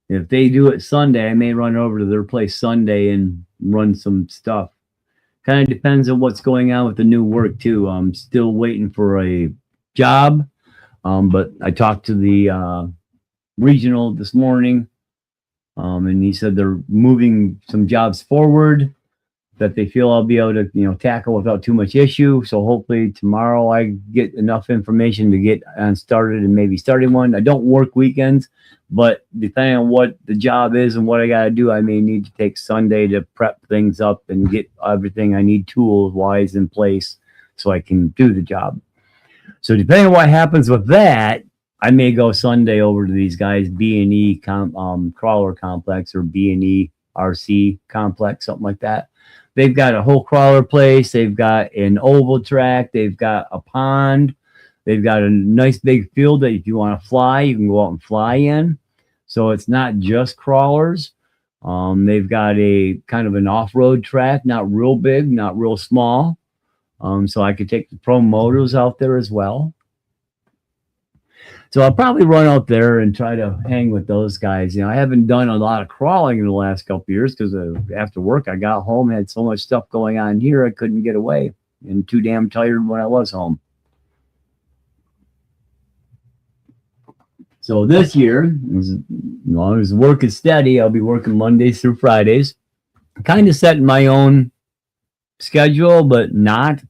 [SPEAKER 1] If they do it Sunday, I may run over to their place Sunday and run some stuff. Kind of depends on what's going on with the new work, too. I'm still waiting for a job, but I talked to the regional this morning, and he said they're moving some jobs forward that they feel I'll be able to, you know, tackle without too much issue. So hopefully tomorrow I get enough information to get on started and maybe starting one. I don't work weekends, but depending on what the job is and what I got to do, I may need to take Sunday to prep things up and get everything I need tools wise in place so I can do the job. So depending on what happens with that, I may go Sunday over to these guys, B&E Crawler Complex or B&E RC Complex, something like that. They've got a whole crawler place. They've got an oval track. They've got a pond. They've got a nice big field that if you want to fly, you can go out and fly in. So it's not just crawlers. They've got a kind of an off-road track, not real big, not real small. So I could take the pro motos out there as well. So I'll probably run out there and try to hang with those guys. You know, I haven't done a lot of crawling in the last couple of years because after work, I got home, had so much stuff going on here, I couldn't get away and too damn tired when I was home. So this year, as long as work is steady, I'll be working Mondays through Fridays. Kind of setting my own schedule, but not.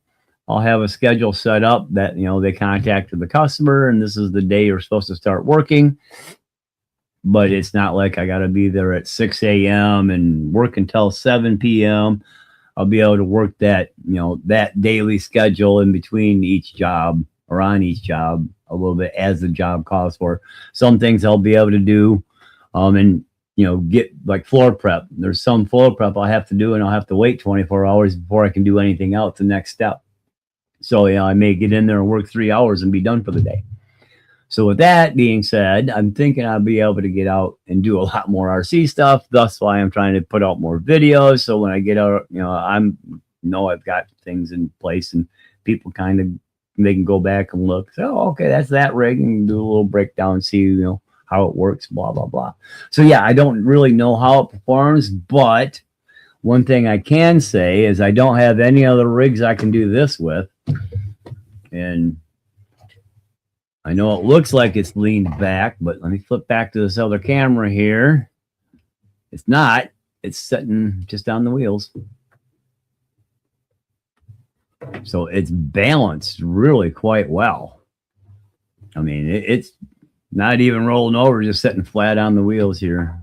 [SPEAKER 1] I'll have a schedule set up that, you know, they contacted the customer and this is the day you're supposed to start working. But it's not like I got to be there at 6 a.m. and work until 7 p.m. I'll be able to work that, you know, that daily schedule in between each job or on each job a little bit as the job calls for. Some things I'll be able to do and, you know, get like floor prep. There's some floor prep I'll have to do and I'll have to wait 24 hours before I can do anything else, the next step. So, you know, I may get in there and work 3 hours and be done for the day. So with that being said, I'm thinking I'll be able to get out and do a lot more RC stuff. That's why I'm trying to put out more videos. So when I get out, you know, I've got things in place and people kind of, they can go back and look. So, okay, that's that rig, and do a little breakdown, see, you know, how it works, blah, blah, blah. So yeah, I don't really know how it performs, but one thing I can say is I don't have any other rigs I can do this with. And I know it looks like it's leaned back, but let me flip back to this other camera here. It's not. It's sitting just on the wheels. So it's balanced really quite well. I mean, it's not even rolling over, just sitting flat on the wheels here.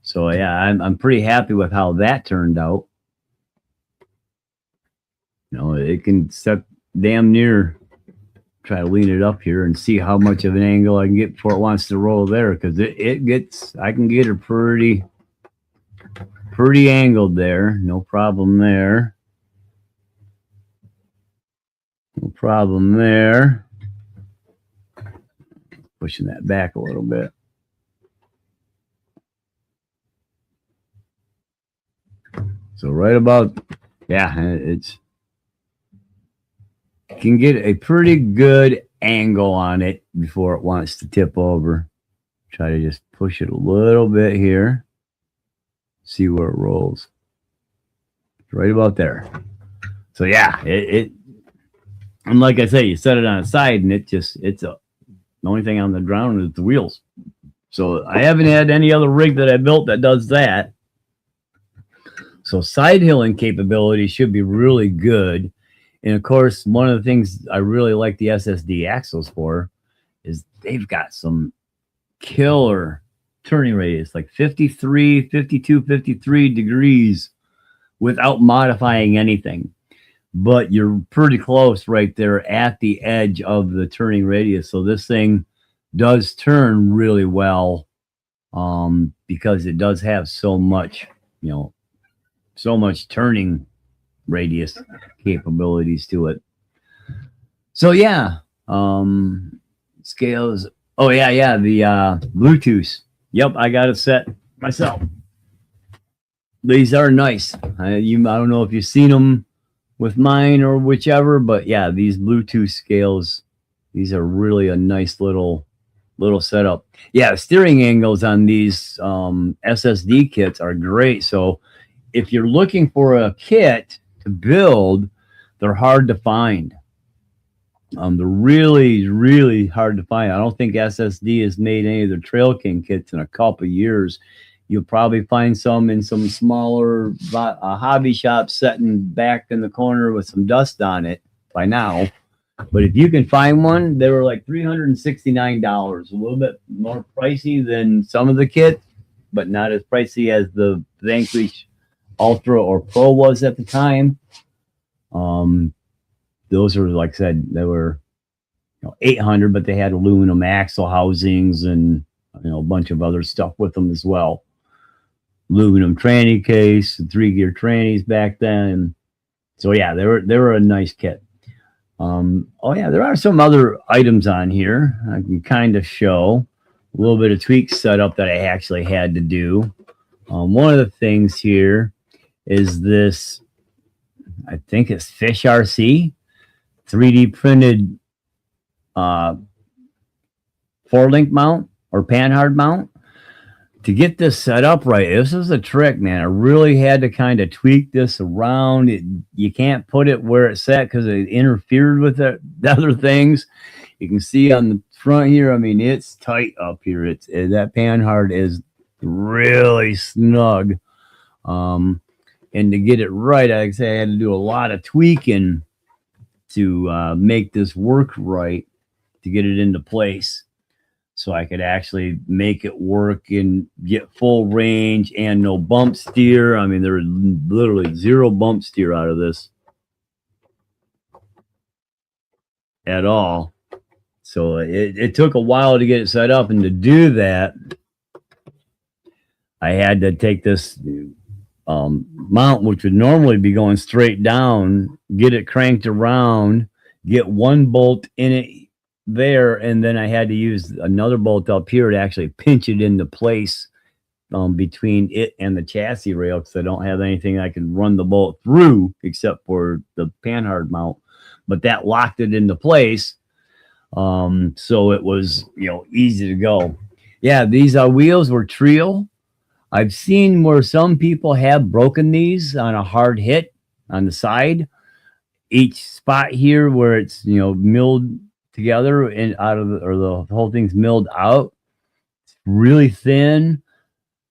[SPEAKER 1] So yeah, I'm pretty happy with how that turned out. You know, it can set damn near, try to lean it up here and see how much of an angle I can get before it wants to roll there, because it gets, I can get it pretty angled there. No problem there. No problem there. Pushing that back a little bit. So right about, yeah, it's can get a pretty good angle on it before it wants to tip over. Try to just push it a little bit here. See where it rolls. It's right about there. So yeah, and like I say, you set it on a side and the only thing on the ground is the wheels. So I haven't had any other rig that I built that does that. So side hilling capability should be really good. And of course, one of the things I really like the SSD Axials for is they've got some killer turning radius, like 53, 52, 53 degrees without modifying anything. But you're pretty close right there at the edge of the turning radius. So this thing does turn really well because it does have so much, so much turning radius capabilities to it. So yeah, scales. Oh yeah, the Bluetooth. Yep, I got it set myself. These are nice. I don't know if you've seen them with mine or whichever, but yeah, these Bluetooth scales, these are really a nice little setup. Yeah, steering angles on these SSD kits are great. So if you're looking for a kit to build, they're hard to find. They're really, really hard to find. I don't think SSD has made any of the TrailKing kits in a couple of years. You'll probably find some in some smaller hobby shops sitting back in the corner with some dust on it by now. But if you can find one, they were like $369, a little bit more pricey than some of the kits, but not as pricey as the Vanquish Ultra or Pro was at the time. Those are, like I said, they were $800, but they had aluminum axle housings and a bunch of other stuff with them as well. Aluminum tranny case, 3-gear trannies back then. So yeah, they were a nice kit. Oh yeah, there are some other items on here I can kind of show. A little bit of tweak setup that I actually had to do. One of the things here is this, I think it's Fish RC 3D printed 4-link mount or panhard mount. To get this set up right, this is a trick, man. I really had to kind of tweak this around. You can't put it where it's set because it interfered with the other things. You can see on the front here, I mean, it's tight up here. That panhard is really snug. And to get it right, like I say, I had to do a lot of tweaking to make this work right, to get it into place, so I could actually make it work and get full range and no bump steer. I mean, there was literally 0 bump steer out of this at all. So it took a while to get it set up, and to do that, I had to take this mount, which would normally be going straight down, get it cranked around, get one bolt in it there, and then I had to use another bolt up here to actually pinch it into place between it and the chassis rail, because I don't have anything I can run the bolt through except for the panhard mount. But that locked it into place, so it was easy to go. Yeah, these wheels were Trail. I've seen where some people have broken these on a hard hit on the side. Each spot here where it's milled together and the whole thing's milled out. It's really thin.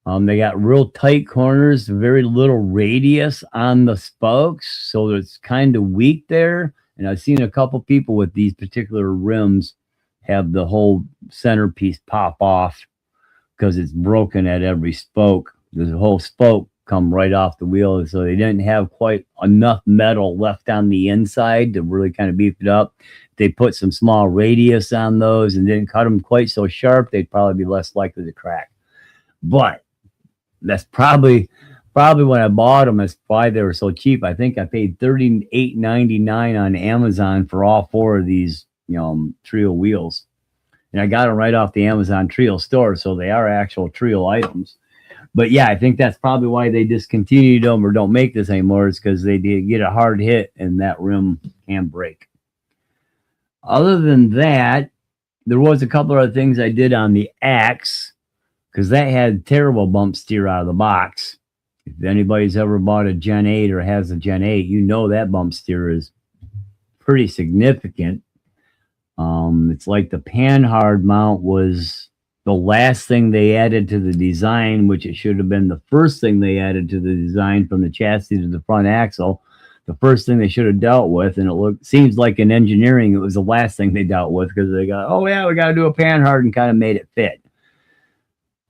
[SPEAKER 1] They got real tight corners, very little radius on the spokes, so it's kind of weak there. And I've seen a couple people with these particular rims have the whole centerpiece pop off because it's broken at every spoke. The whole spoke come right off the wheel, so they didn't have quite enough metal left on the inside to really kind of beef it up. If they put some small radius on those and didn't cut them quite so sharp, they'd probably be less likely to crack. But that's probably when I bought them, that's why they were so cheap. I think I paid $38.99 on Amazon for all 4 of these Trail wheels. And I got them right off the Amazon Trail store, so they are actual Trail items. But yeah, I think that's probably why they discontinued them or don't make this anymore. Is because they did get a hard hit and that rim can break. Other than that, there was a couple of other things I did on the Axe because that had terrible bump steer out of the box. If anybody's ever bought a Gen 8 or has a Gen 8, you know that bump steer is pretty significant. It's like the panhard mount was the last thing they added to the design, which it should have been the first thing they added to the design from the chassis to the front axle. The first thing they should have dealt with, and seems like in engineering it was the last thing they dealt with because they got, oh yeah, we got to do a panhard and kind of made it fit.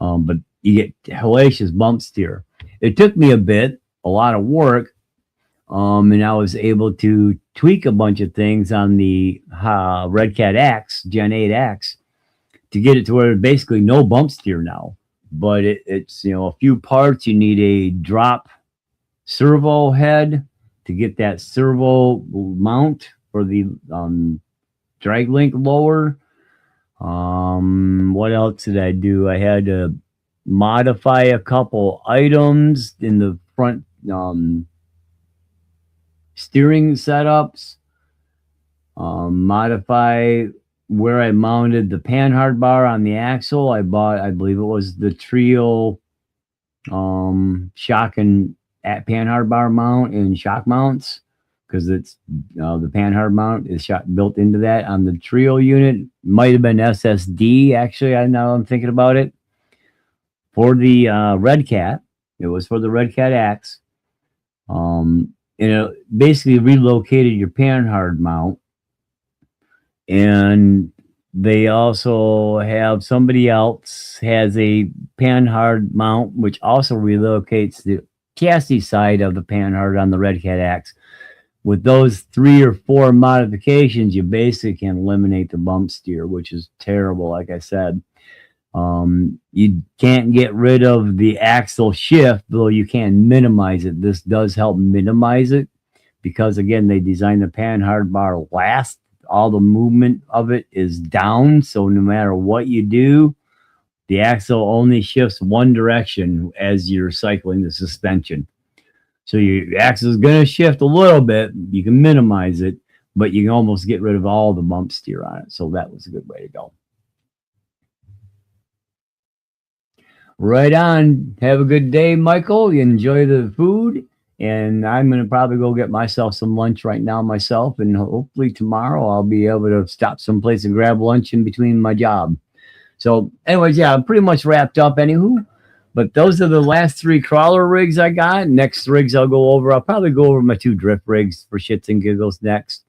[SPEAKER 1] But you get hellacious bump steer. It took me a lot of work, and I was able to tweak a bunch of things on the RedCat X, Gen 8 X, to get it to where basically no bump steer now. But it's, you know, a few parts. You need a drop servo head to get that servo mount for the drag link lower. What else did I do? I had to modify a couple items in the front steering setups, modify where I mounted the panhard bar on the axle. I believe it was the Trio shock and at panhard bar mount and shock mounts, because it's the panhard mount is built into that on the Trio unit. Might have been SSD actually. Now I'm thinking about it. For the RedCat, it was for the RedCat X. It basically relocated your panhard mount, and they also have somebody else has a panhard mount which also relocates the chassis side of the panhard on the RedCat X. With those 3 or 4 modifications, you basically can eliminate the bump steer, which is terrible. Like I said, you can't get rid of the axle shift, though you can minimize it. This does help minimize it because, again, they designed the panhard bar last. All the movement of it is down, so no matter what you do, the axle only shifts one direction as you're cycling the suspension. So your axle is going to shift a little bit. You can minimize it, but you can almost get rid of all the bump steer on it. So that was a good way to go. Right on. Have a good day, Michael. You enjoy the food. And I'm going to probably go get myself some lunch right now myself. And hopefully tomorrow I'll be able to stop someplace and grab lunch in between my job. So anyways, yeah, I'm pretty much wrapped up anywho. But those are the last 3 crawler rigs I got. Next rigs I'll go over. I'll probably go over my 2 drift rigs for shits and giggles next.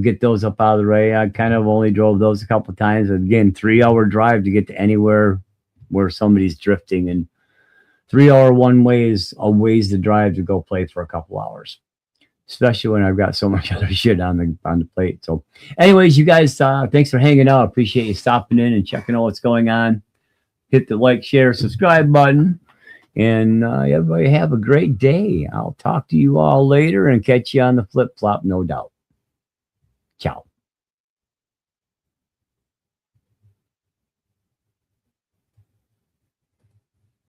[SPEAKER 1] Get those up out of the way. I kind of only drove those a couple of times. Again, 3-hour drive to get to anywhere where somebody's drifting, and 3-hour one way is a ways to drive to go play for a couple hours, especially when I've got so much other shit on the plate. So anyways, you guys, thanks for hanging out. Appreciate you stopping in and checking out what's going on. Hit the like, share, subscribe button, and everybody have a great day. I'll talk to you all later and catch you on the flip flop, no doubt. Ciao.